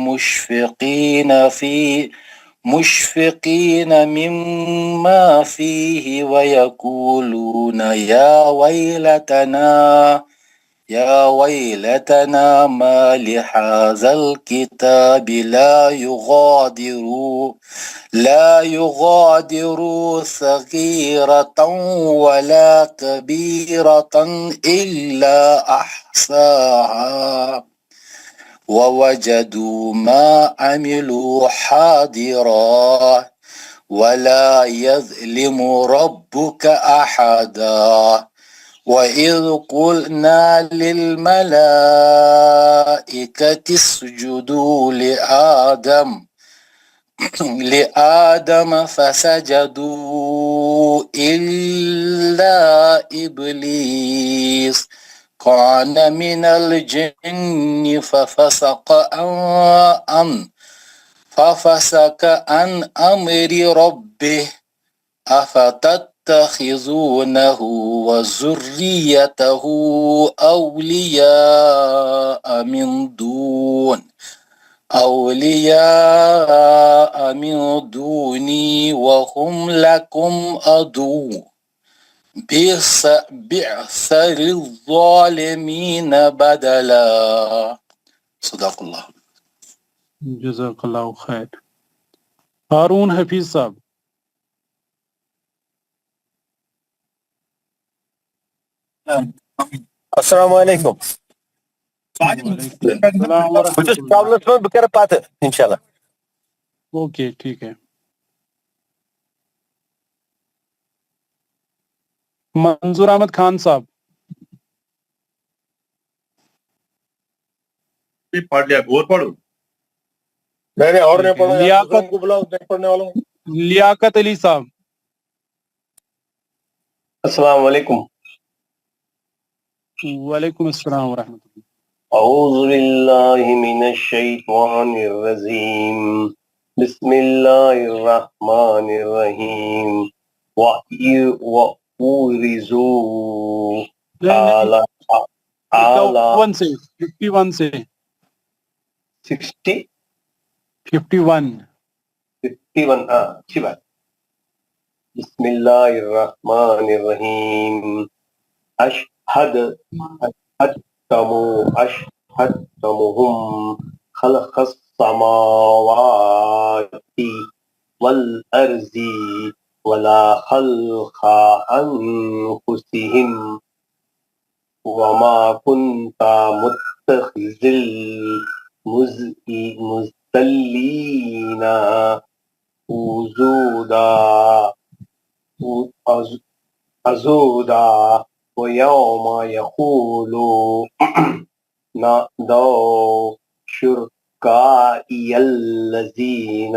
مشفقين مما فيه ويقولون يا ويلتنا ما لهذا الكتاب لا يغادر صغيرة ولا كبيرة إلا أحصاها ووجدوا ما عملوا حاضرا ولا يظلم ربك أحدا وإذ قلنا للملائكة اسجدوا لآدم فسجدوا إلا إبليس كان من الجن ففسق عن أمر ربه أفتتخذونه وذريته أولياء من دوني وهم لكم عدو بئس للظالمين بدلا صدق اللہ. جزاک اللہ خیر. ہارون حفیظ صاحب. السلام علیکم. بہٕ کَرٕ پتہٕ اِنشاءاللہ. اوکے ٹھیک ہے. منظور احمد خان صاحب. پڑھ لیا اور پڑھوں. نہیں اور نہیں پڑھو. لیاقت کو بلاؤ نہیں پڑھنے والوں. لیاقت علی صاحب. السلام علیکم. وعلیکم السلام ورحمۃ اللہ. اعوذ باللہ من الشیطان الرجیم. بسم اللہ الرحمن الرحیم. وَأُورِزُوا عَلَى 51 سے 51 سے 60 51 اچھی بات. بسم اللہ الرحمن الرحیم. أشهدتموهم خلق السماوات والأرض ولا خلق أنفسهم وما كنت متخذ المضلين عضدا ويوم يقول نادوا شركائي الذين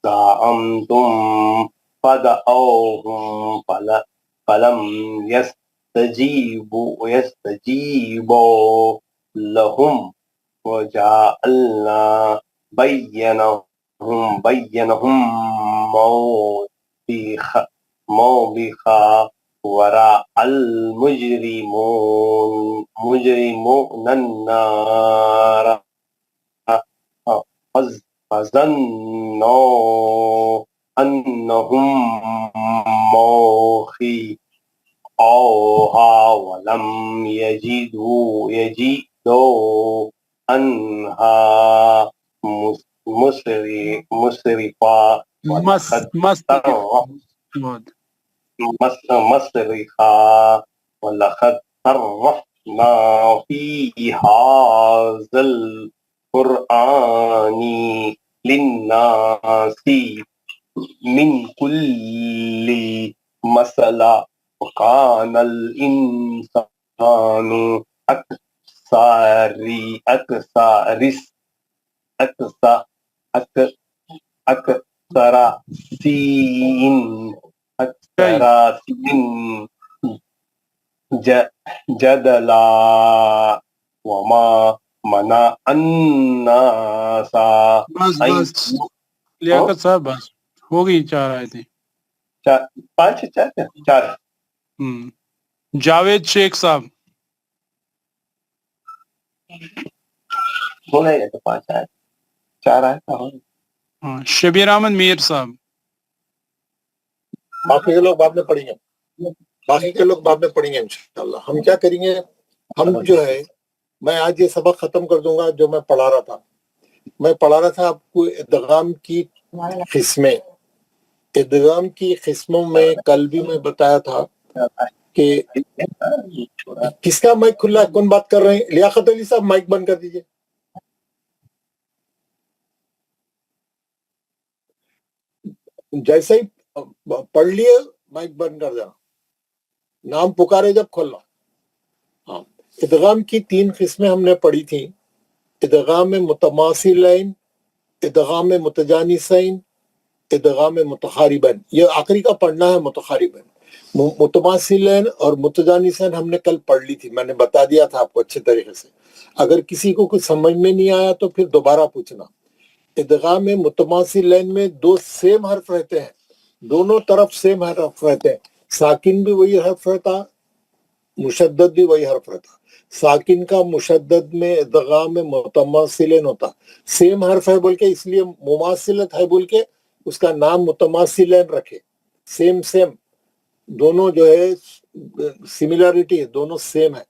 زعمتم فدعوهم فلم يستجيبوا لهم وجعلنا بينهم موبقا وراء المجرمون النار فظنوا أنهم موقعوها ولم يجدوا عنها مصرفا ولقد صرفنا في هذا القرآن للناس من كل مثل وكان الإنسان سراسین سراسین جدلا وما منع الناس بس بس لیاقت صاحب بس ہو گئی 4 آیتیں. 4 جاوید شیخ صاحب. بولے گا تو 5 آئے 4 آئے. ہاں شبیر احمد میر صاحب. باقی کے لوگ بعد میں پڑھیں گے انشاءاللہ. ہم کیا کریں گے، ہم جو ہے میں آج یہ سبق ختم کر دوں گا جو میں پڑھا رہا تھا. میں پڑھا رہا تھا آپ کو ادغام کی قسمیں. ادغام کی قسموں میں کل بھی میں بتایا تھا کہ کس کا مائک کھلا ہے، کون بات کر رہے ہیں؟ لیاقت علی صاحب مائک بند کر دیجئے. جیسے ہی پڑھ لیے مائک بند کر دینا، نام پکارے جب کھولنا. ہاں ادغام کی 3 قسمیں ہم نے پڑھی تھیں. ادغام متماثلین، ادغام متجانسین، ادغام متقاربین. یہ آخری کا پڑھنا ہے متقاربین. متماثلین اور متجانسین ہم نے کل پڑھ لی تھی، میں نے بتا دیا تھا آپ کو اچھے طریقے سے. اگر کسی کو کچھ سمجھ میں نہیں آیا تو پھر دوبارہ پوچھنا. ادغام متماثلین میں 2 سیم حرف رہتے ہیں، دونوں طرف سیم حرف رہتے ہیں. ساکن بھی وہی حرف رہتا، مشدد بھی وہی حرف رہتا. ساکن کا مشدد میں ادغام متماثلین ہوتا. سیم حرف ہے بول کے اس لیے مماثلت ہے بول کے اس کا نام متماثلین رکھے. سیم دونوں جو ہے سملیرٹی ہے، دونوں سیم ہے.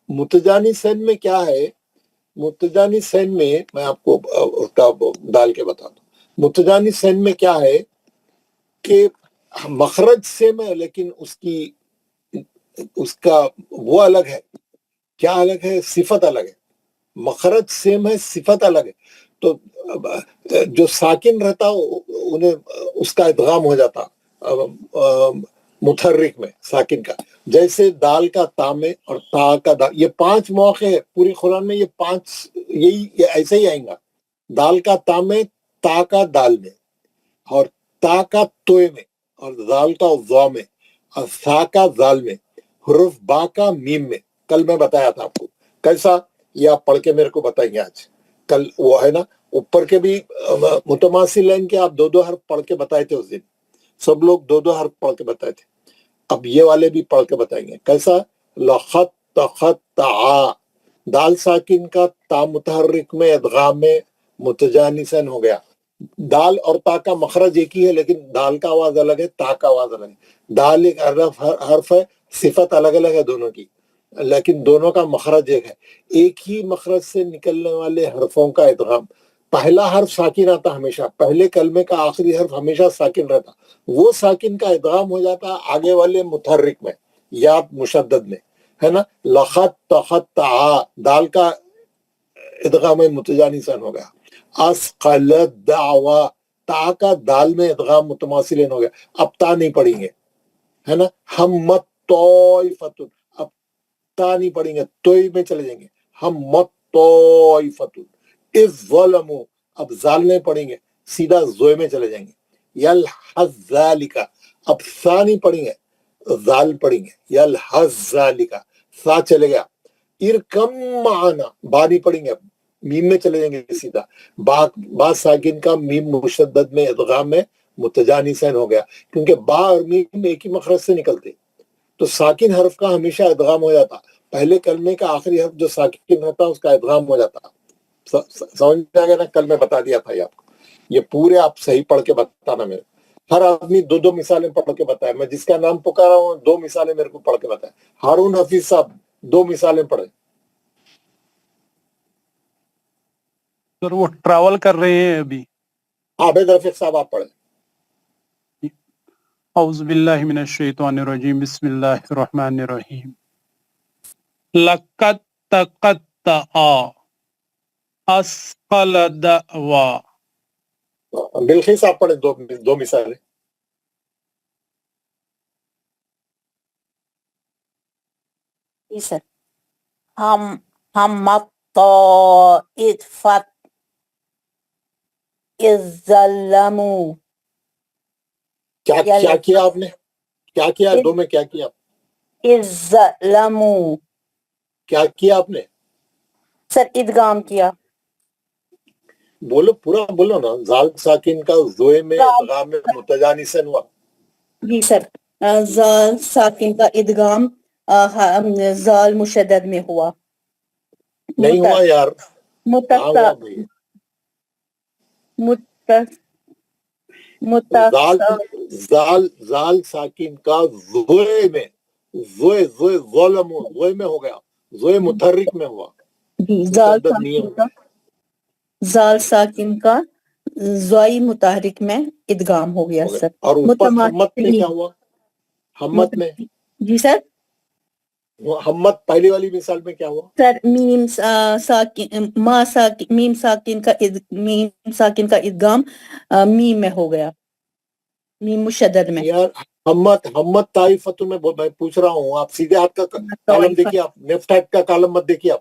متجانسین میں کیا ہے، متجانسین میں میں آپ کو اس کا ڈال کے بتا دوں. متجانسین میں کیا ہے کہ مخرج سیم ہے لیکن اس کا وہ الگ ہے. کیا الگ ہے؟ صفت الگ ہے. مخرج سیم ہے، صفت الگ ہے. تو جو ساکن رہتا انہیں اس کا ادغام ہو جاتا متحرک میں ساکن کا. جیسے دال کا تا میں اور تا کا دا. یہ 5 مواقع ہے پوری قرآن میں، یہ 5 یہ ایسے ہی آئیں گا. دال کا تا میں، تا کا دال میں، اور تا کا توئے میں، اور دال کا ضا میں، اور سا کا زال میں، حرف با کا میم میں. کل میں بتایا تھا آپ کو. کیسا؟ یہ آپ پڑھ کے میرے کو بتائیں گے آج. کل وہ ہے نا اوپر کے بھی متماثل لائن کے آپ 2 حرف پڑھ کے بتائے تھے اس دن. سب لوگ 2 حرف پڑھ کے بتائے تھے. اب یہ والے بھی پڑھ کے بتائیں گے. کیسا؟ لخط تخط تا. دال ساکن کا تا متحرک میں ادغام میں متجانسن ہو گیا. دال اور تا کا مخرج ایک ہی ہے لیکن دال کا آواز الگ ہے، تا کا آواز الگ ہے. دال ایک حرف ہے، صفت الگ الگ ہے دونوں کی، لیکن دونوں کا مخرج ایک ہے. ایک ہی مخرج سے نکلنے والے حرفوں کا ادغام. پہلا حرف ساکن آتا ہمیشہ، پہلے کلمے کا آخری حرف ہمیشہ ساکن رہتا. وہ ساکن کا ادغام ہو جاتا آگے والے متحرک میں یا مشدد میں، ہے نا. لخط تخط تا. دال کا ادغام متجانسن ہو گیا. اسقلت دعوا. تا کا دال میں ادغام متماثلین ہو گیا. اب تا نہیں پڑھیں گے، ہے نا. ہمت طائفۃ. اب تا نہیں پڑھیں گے، توئی میں چلے جائیں گے. ہمت طائفۃ. اذ ظلموا. اب زال نہیں پڑھیں گے، سیدھا زوئے میں چلے جائیں گے. یلحظ ذالک. اب سا نہیں پڑھیں گے، زال پڑھیں گے. یلحظ ذالک. سا چلے گیا. ارکم معنا. با نہیں پڑھیں گے، اب میم میں چلے جائیں گے سیدھا. با ساکن کا میم مشدد میں ادغام میں متجانسین ہو گیا کیونکہ با اور میم ایک ہی مخرج سے نکلتے. تو ساکن حرف کا ہمیشہ ادغام ہو جاتا. پہلے کلمے کا آخری حرف جو ساکن رہتا اس کا ادغام ہو جاتا. سمجھ میں آ گیا نا؟ کل میں بتا دیا تھا یہ آپ کو. یہ پورے آپ صحیح پڑھ کے بتانا. میرے ہر آدمی 2 مثالیں پڑھ کے بتائے. میں جس کا نام پکارا ہوں 2 مثالیں میرے کو پڑھ کے بتائے. ہارون حفیظ صاحب 2 مثالیں پڑھے. سر وہ ٹریول کر رہے ہیں ابھی. عابد رفیق صاحب آپ پڑھے. اعوذ باللہ من الشیطان الرجیم بسم اللہ الرحمن الرحیم. لقد تقطع اسقل دعوا. بلخیس آپ پڑھے 2 مثالیں. جی سر. ہم طائفۃ اذ ظلموا. کیا کیا آپ نے؟ کیا کیا؟ دو میں کیا کیا؟ ظلموا کیا کیا آپ نے؟ سر ادغام کیا. بولو پورا بولو نا. زال ساکن کا زوئے میں ادغام میں متجانسن ہوا. جی سر زال ساکن کا ادغام زال مشدد میں ہوا. نہیں ہوا یار. متصا زال ساکن کا زوئے میں زوئے میں ہو گیا. زوئے متحرک میں ہوا. جی زال ساکن کا زوئی متحرک میں ادغام ہو گیا سر. اور اوپر ہمت میں کیا ہوا؟ ہمت میں جی سر ہمت پہلی والی مثال میں کیا ہوا؟ سر میم ساکن کا ادغام میم میں ہو گیا. میم مشدد میں. یار ہمت طائفتوں میں پوچھ رہا ہوں. آپ سیدھے ہاتھ کا کالم دیکھیے. آپ لیفٹ ہینڈ کا کالم مت دیکھیے. آپ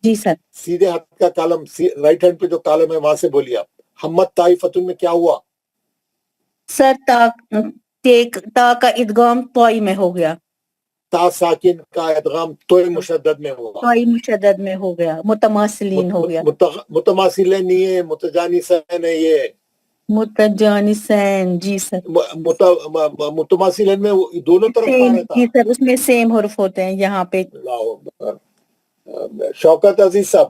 جی سر سیدھے ہاتھ کا کالم رائٹ ہینڈ پہ جو کالم ہے وہاں سے بولیے. آپ ہمت طائفتوں میں کیا ہوا؟ سر تا کا ادغام توئی میں ہو گیا. تا ساکن کا ادغام توئی مشدد میں ہوا. توئی مشدد میں ہو گیا. متماثلین ہو گیا. متماثلین نہیں ہے، متجانسین ہے. یہ متجانسین. جی سر متماثلین میں دونوں طرف پا رہتا. جی سر اس میں سیم حرف ہوتے ہیں یہاں پہ. شوکت عزیز صاحب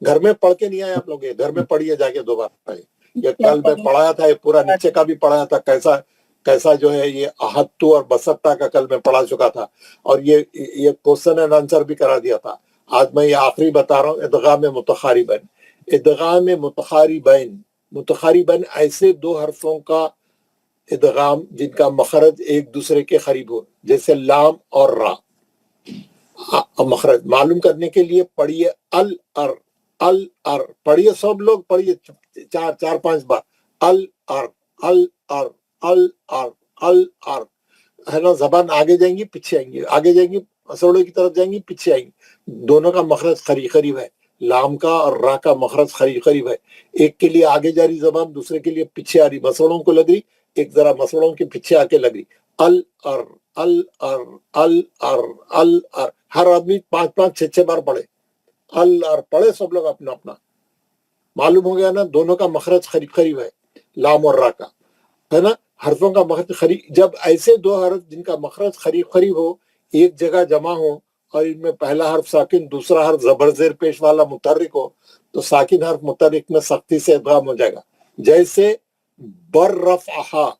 گھر میں پڑھ کے نہیں آئے آپ لوگ؟ گھر میں پڑھیے جا کے دوبارہ. یہ کل میں پڑھایا تھا، یہ پورا نیچے کا بھی پڑھایا تھا. کیسا جو ہے یہ احتو اور بسطہ کا کل میں پڑھا چکا تھا. اور یہ کوشچن اینڈ آنسر بھی کرا دیا تھا. آج میں یہ آخری بتا رہا ہوں. ادغام متقاربین. ادغام متقاربین ایسے دو حرفوں کا ادغام جن کا مخرج ایک دوسرے کے قریب ہو، جیسے لام اور را. مخرج معلوم کرنے کے لیے پڑھیے ال پڑھیے. سب لوگ پڑھیے 4-5 بار. ال ہے نا. زبان آگے جائیں گی پیچھے آئیں گی، آگے جائیں گی مسوڑے کی طرف جائیں گی پیچھے آئیں گی. دونوں کا مخرج قریب ہے. لام کا اور را کا مخرج قریب ہے. ایک کے لیے آگے جا رہی زبان، دوسرے کے لیے پیچھے آ رہی. مسوڑوں کو لگ رہی، ایک ذرا مسوڑوں کے پیچھے آ کے لگ رہی. ہر آدمی 5-6 بار پڑھے. پڑھے سب لوگ اپنا اپنا. معلوم ہو گیا نا. دونوں کا مخرج قریب ہے. لام اور را کا ہے نا. حرفوں کا مخرج قریب. جب ایسے دو حرف جن کا مخرج قریب ہو ایک جگہ جمع ہو اور ان میں پہلا حرف ساکن دوسرا حرف زبر زیر پیش والا متحرک ہو تو ساکن حرف متحرک میں سختی سے ادغام ہو جائے گا. جیسے برفعہا.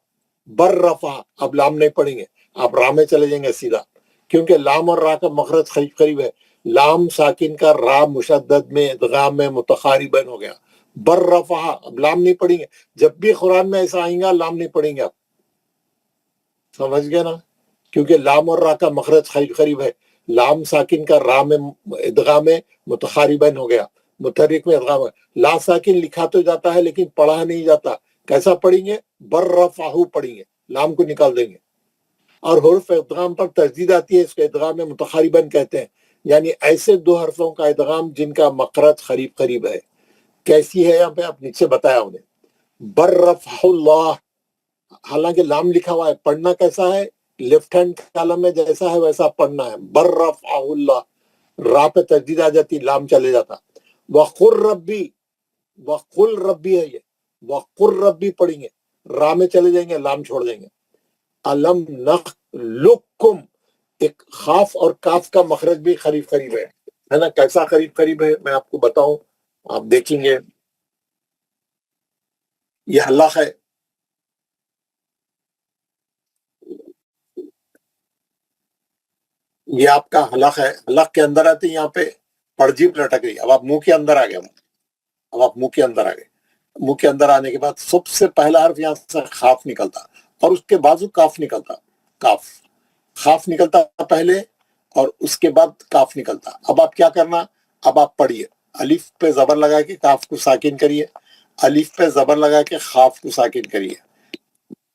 اب لام نہیں پڑھیں گے، آپ را میں چلے جائیں گے سیدھا، کیونکہ لام اور را کا مخرج قریب ہے. لام ساکن کا را مشدد میں ادغام میں متقاربین ہو گیا. برفعہا. اب لام نہیں پڑھیں گے. جب بھی قرآن میں ایسا آئیں گا لام نہیں پڑھیں گے. آپ سمجھ گئے نا. کیونکہ لام اور را کا مخرج قریب ہے. لام ساکن کا را میں ادغام میں متقاربین ہو گیا، متحرک میں ادغام ہے. لا ساکن لکھا تو جاتا ہے لیکن پڑھا نہیں جاتا. کیسا پڑھیں گے؟ برفعہو پڑھیں گے، لام کو نکال دیں گے. اور حرف ادغام پر تشدید آتی ہے، اس کو ادغام میں متقاربین کہتے ہیں. یعنی ایسے دو حرفوں کا ادغام جن کا مخرج قریب ہے. کیسی ہے یہاں پہ آپ نیچے بتایا انہیں. برفع اللہ. حالانکہ لام لکھا ہوا ہے، پڑھنا کیسا ہے؟ لیفٹ ہینڈ کالم میں جیسا ہے ویسا پڑھنا ہے. برفع اللہ. را پہ تشدید آ جاتی، لام چلے جاتا. وقل ربی ہے یہ. وقل ربی پڑھیں گے، را میں چلے جائیں گے، لام چھوڑ دیں گے. علم نخلقکم. ایک خاف اور کاف کا مخرج بھی قریب ہے نا. کیسا قریب ہے میں آپ کو بتاؤں، آپ دیکھیں گے. یہ حلق ہے. یہ آپ کا حلق ہے. حلق کے اندر آتے یہاں پہ پرجیب لٹک رہی. اب آپ منہ کے اندر آ گئے. منہ کے اندر آنے کے بعد سب سے پہلا حرف یہاں سے خاف نکلتا اور اس کے بازو کاف نکلتا. خاف نکلتا پہلے اور اس کے بعد کاف نکلتا. اب آپ کیا کرنا؟ اب آپ پڑھیے. الف پہ زبر لگا کے کاف کو ساکن کریے. الف پہ زبر لگا کے خاف کو ساکن کریے.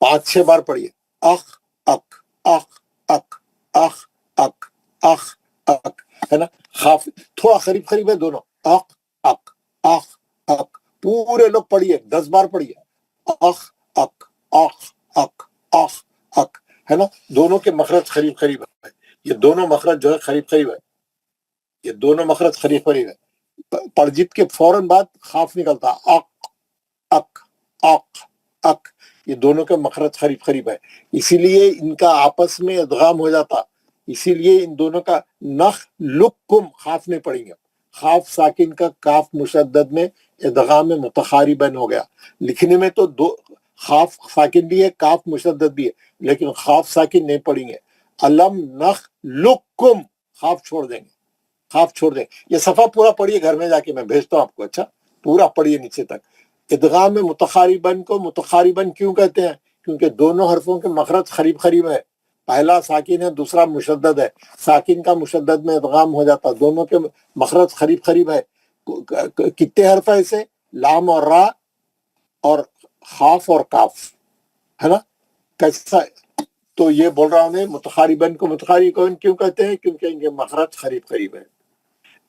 5-6 بار پڑھیے. اخ اک اخ اک اخ اک اخ اک ہے نا. خاف تھوڑا قریب ہے دونوں. اخ اک اخ اک. پورے لوگ پڑھیے 10 بار پڑھیے. اخ اک اخ اک اخ اک ہے نا، دونوں کے مخرج قریب قریب ہے، یہ دونوں مخرج جو ہے قریب قریب ہے، یہ دونوں مخرج قریب قریب ہے، پرجت کے فوراً بعد خاف نکلتا، اک اک اک اک، یہ دونوں کے مخرج قریب قریب ہے، اسی لیے ان کا آپس میں ادغام ہو جاتا، اسی لیے ان دونوں کا نخ لکم خاف نہیں پڑیں گے، خاف ساکن کا کاف مشدد میں ادغام متقارباً ہو گیا، لکھنے میں تو دو خاف ساکن بھی ہے کاف مشدد بھی ہے، لیکن خاف ساکن نہیں پڑیں گے، علم نخ لکم خاف چھوڑ دیں گے، خاف چھوڑ دیں گے۔ یہ صفحہ پورا پڑھیے گھر میں جا کے، میں بھیجتا ہوں آپ کو، اچھا پورا پڑھیے نیچے تک۔ ادغام متقارباً کو متقارباً کیوں کہتے ہیں؟ کیونکہ دونوں حرفوں کے مخرج قریب قریب ہے، پہلا ساکن ہے دوسرا مشدد ہے، ساکن کا مشدد میں ادغام ہو جاتا، دونوں کے مخرج قریب قریب ہے۔ کتنے حرف ہے اسے؟ لام اور را اور خاف اور کاف، ہے نا، کیسا؟ تو یہ بول رہا ہوں میں متقارباً کو متقارباً کیوں کہتے ہیں؟ کیونکہ ان کے مخرج قریب قریب ہے۔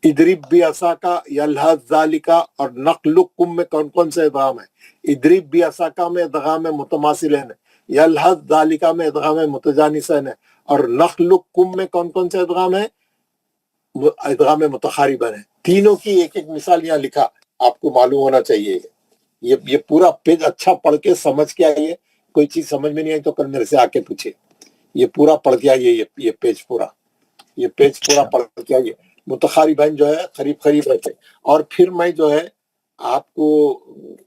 ادرب بھی عصاکا یلحظ ذالکا اور نقلکم میں کون کون سے ادغام ہے؟ ادرب بھی عصاکا میں ادغام متماثلین ہے، یلحظ ذالکا میں ادغام متجانسین ہے، اور نخلقکم میں کون کون سے ادغام ہے؟ ادغام متقارباً ہے۔ تینوں کی ایک ایک مثال یہاں لکھا، آپ کو معلوم ہونا چاہیے۔ یہ پورا پیج اچھا پڑھ کے سمجھ کے آئیے، کوئی چیز سمجھ میں نہیں آئی تو کل میرے سے آ کے پوچھے، یہ پورا پڑھ کے آئیے، یہ پیج پورا پڑھ کے آئیے۔ متقارباً جو ہے قریب قریب رہتے، اور پھر میں جو ہے آپ کو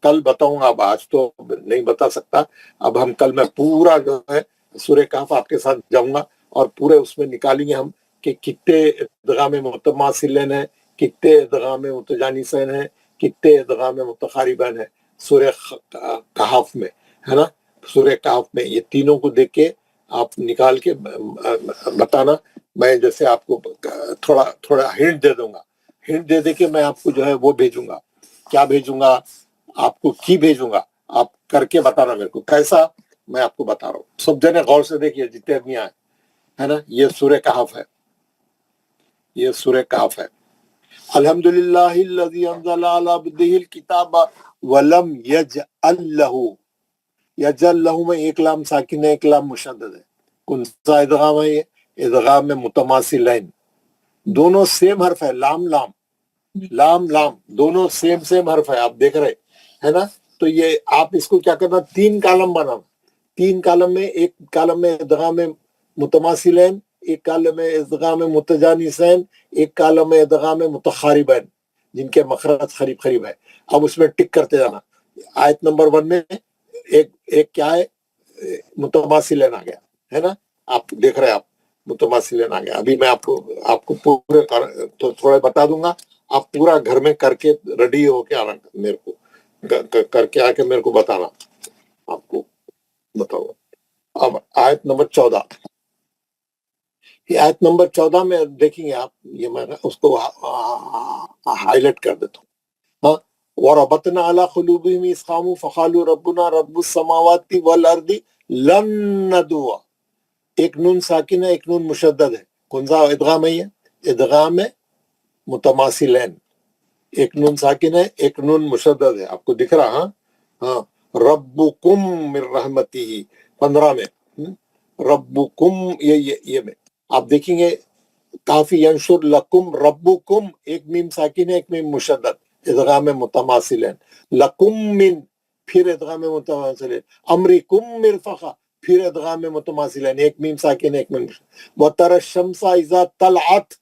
کل بتاؤں گا، اب آج تو نہیں بتا سکتا، اب ہم کل میں پورا جو ہے سورہ کہف آپ کے ساتھ جاؤں گا اور پورے اس میں نکالیں گے ہم کہ کتنے ادغام متماثلین ہیں، کتنے ادغام متجانسین ہیں، کتنے ادغام متقارباً ہیں سورہ کہف میں، ہے نا، سورہ کہف میں۔ یہ تینوں کو دیکھ کے آپ نکال کے بتانا، میں جیسے آپ کو تھوڑا ہنٹ دے دوں گا، ہنٹ دے دے کے میں آپ کو جو ہے وہ بھیجوں گا، کیا بھیجوں گا آپ کو، کی بھیجوں گا، آپ کر کے بتانا میرے کو کیسا، میں آپ کو بتا رہا ہوں۔ سب جنے غور سے دیکھیے جتنے آدمی آئے، ہے نا، یہ سورہ کہف ہے، یہ سورہ کہف ہے۔ الحمدللہ الذی انزل علی عبدہ الکتاب ولم یجعل لہ، یجعل لہ میں ایک لام ساکن ہے ایک لام مشدد ہے، کون سا ادغام ہے یہ؟ ادغام متماثلین، دونوں سیم حرف ہے، لام لام لام لام، دونوں سیم حرف ہے، آپ دیکھ رہے ہے نا۔ تو یہ آپ اس کو کیا کرنا، تین کالم بنانا، تین کالم میں، ایک کالم میں ادغام متماثلین، ایک کالم میں ادغام متجانسین، ایک کالم میں ادغام متقاربین، جن کے مخرج قریب قریب ہے۔ اب اس میں ٹک کرتے جانا، آیت نمبر 1 میں ایک کیا ہے، متماثلین آ گیا، ہے نا، آپ دیکھ رہے ہیں، آپ متماثلین آ گیا۔ ابھی میں آپ کو پورے تھوڑا بتا دوں گا، آپ پورا گھر میں کر کے ریڈی ہو کے آنا، میرے کو کر کے آ کے میرے کو بتانا، آپ کو بتاؤ۔ اب آیت نمبر 14، یہ آیت نمبر 14 میں دیکھیں گے آپ، یہ میں اس کو ہائی لائٹ کر دیتا ہوں۔ ہاں، وَرَبَطْنَا عَلَىٰ قُلُوبِهِمْ إِذْ قَامُوا فَقَالُوا رَبُّنَا رَبُّ السَّمَاوَاتِ وَالْأَرْضِ لَن نَّدْعُوَ، ایک نون ساکن ہے ایک نون مشدد ہے، کون سا ادغام ہے یہ؟ ادغام متماثلین، ایک نون ساکن ہے ایک نون مشدد ہے، آپ کو دکھ رہا؟ ہاں، ربکم من رحمتہ 15 میں، ربکم یہ میں آپ دیکھیں گے، کافی ینشر لکم ربکم، ایک میم ساکن ہے ایک میم مشدد، ادغام متماثلین، لکم من، پھر ادغام متماثلین، امرکم مرفقہ، پھر ادغام متماثلین، ایک میم ساکن ہے ایک میم مشدد، وَتَرَى الشَّمْسَ إِذَا طَلْعَتْ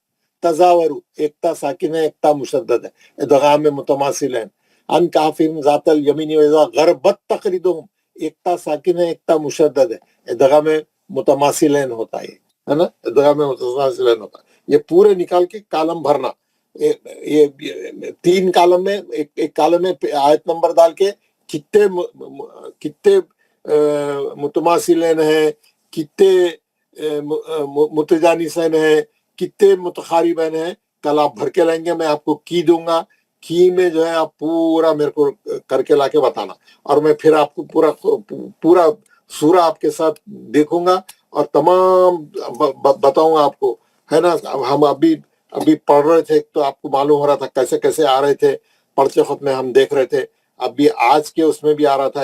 تزاورو، ایک تا ساکن ہے ایک تا مشدد ہے، ادغام متماثلین، ان کافرهم ذات الیمین واذا غربت تقریدہم، ایک تا ساکن ہے ایک تا مشدد ہے، ادغام متماثلین ہوتا ہے نا، ادغام متماثلین ہوتا ہے۔ یہ پورے نکال کے کالم بھرنا، یہ 3 کالم میں، ایک کالم میں آیت نمبر ڈال کے کتنے متماثلین ہیں، کتنے متجانسین ہیں، کتنے متقاربین ہیں، کل آپ بھر کے لائیں گے، میں آپ کو کی دوں گا، کی میں جو ہے آپ پورا میرے کو کر کے لا کے بتانا، اور میں پھر آپ کو پورا سورہ آپ کے ساتھ دیکھوں گا اور تمام بتاؤں گا آپ کو، ہے نا۔ ہم ابھی پڑھ رہے تھے تو آپ کو معلوم ہو رہا تھا کیسے کیسے آ رہے تھے، پڑھتے وقت میں ہم دیکھ رہے تھے، ابھی آج کے اس میں بھی آ رہا تھا،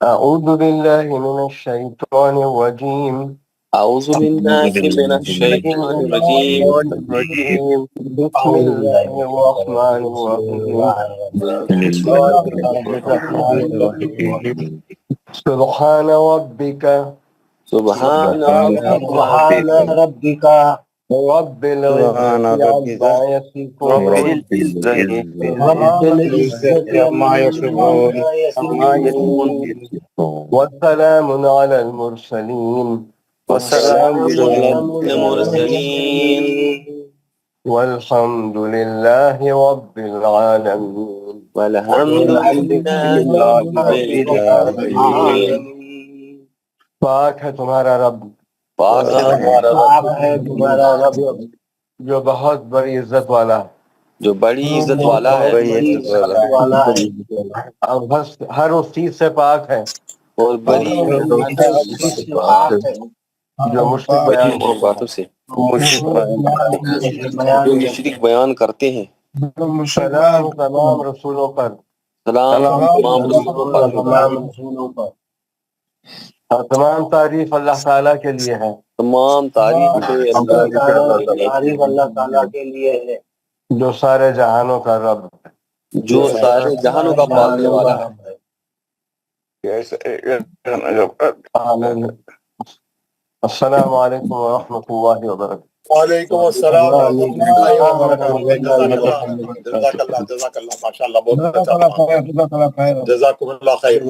أعوذ بالله من الشيطان الرجيم. أعوذ بالله من الشيطان الرجيم. بسم الله الرحمن الرحيم. سبحان ربك سبحان ربك رب العزة عما يصفون والسلام على المرسلين والحمد لله رب العالمين. پاک ہے تمہارا رب، پاک ہے تمہارا رب جو بہت بڑی عزت والا، جو بڑی عزت والا ہے، اور ہر اس چیز سے پاک ہے اور بڑی جو مشرک باتوں سے جو مشرک بیان کرتے ہیں۔ سلام تمام رسولوں پر، سلام تمام رسولوں پر، اور تمام تعریف اللہ تعالیٰ کے لیے ہے، تمام تعریف اللہ تعالیٰ کے لیے ہے جو سارے جہانوں کا رب، جو سارے جہانوں کا پالنے والا ہے۔ السلام علیکم ورحمۃ اللہ وبرکاتہ۔ وعلیکم السلام ورحمۃ اللہ وبرکاتہ۔ جزاک اللہ ماشاء اللہ، بہت اچھا، جزاکم اللہ خیر۔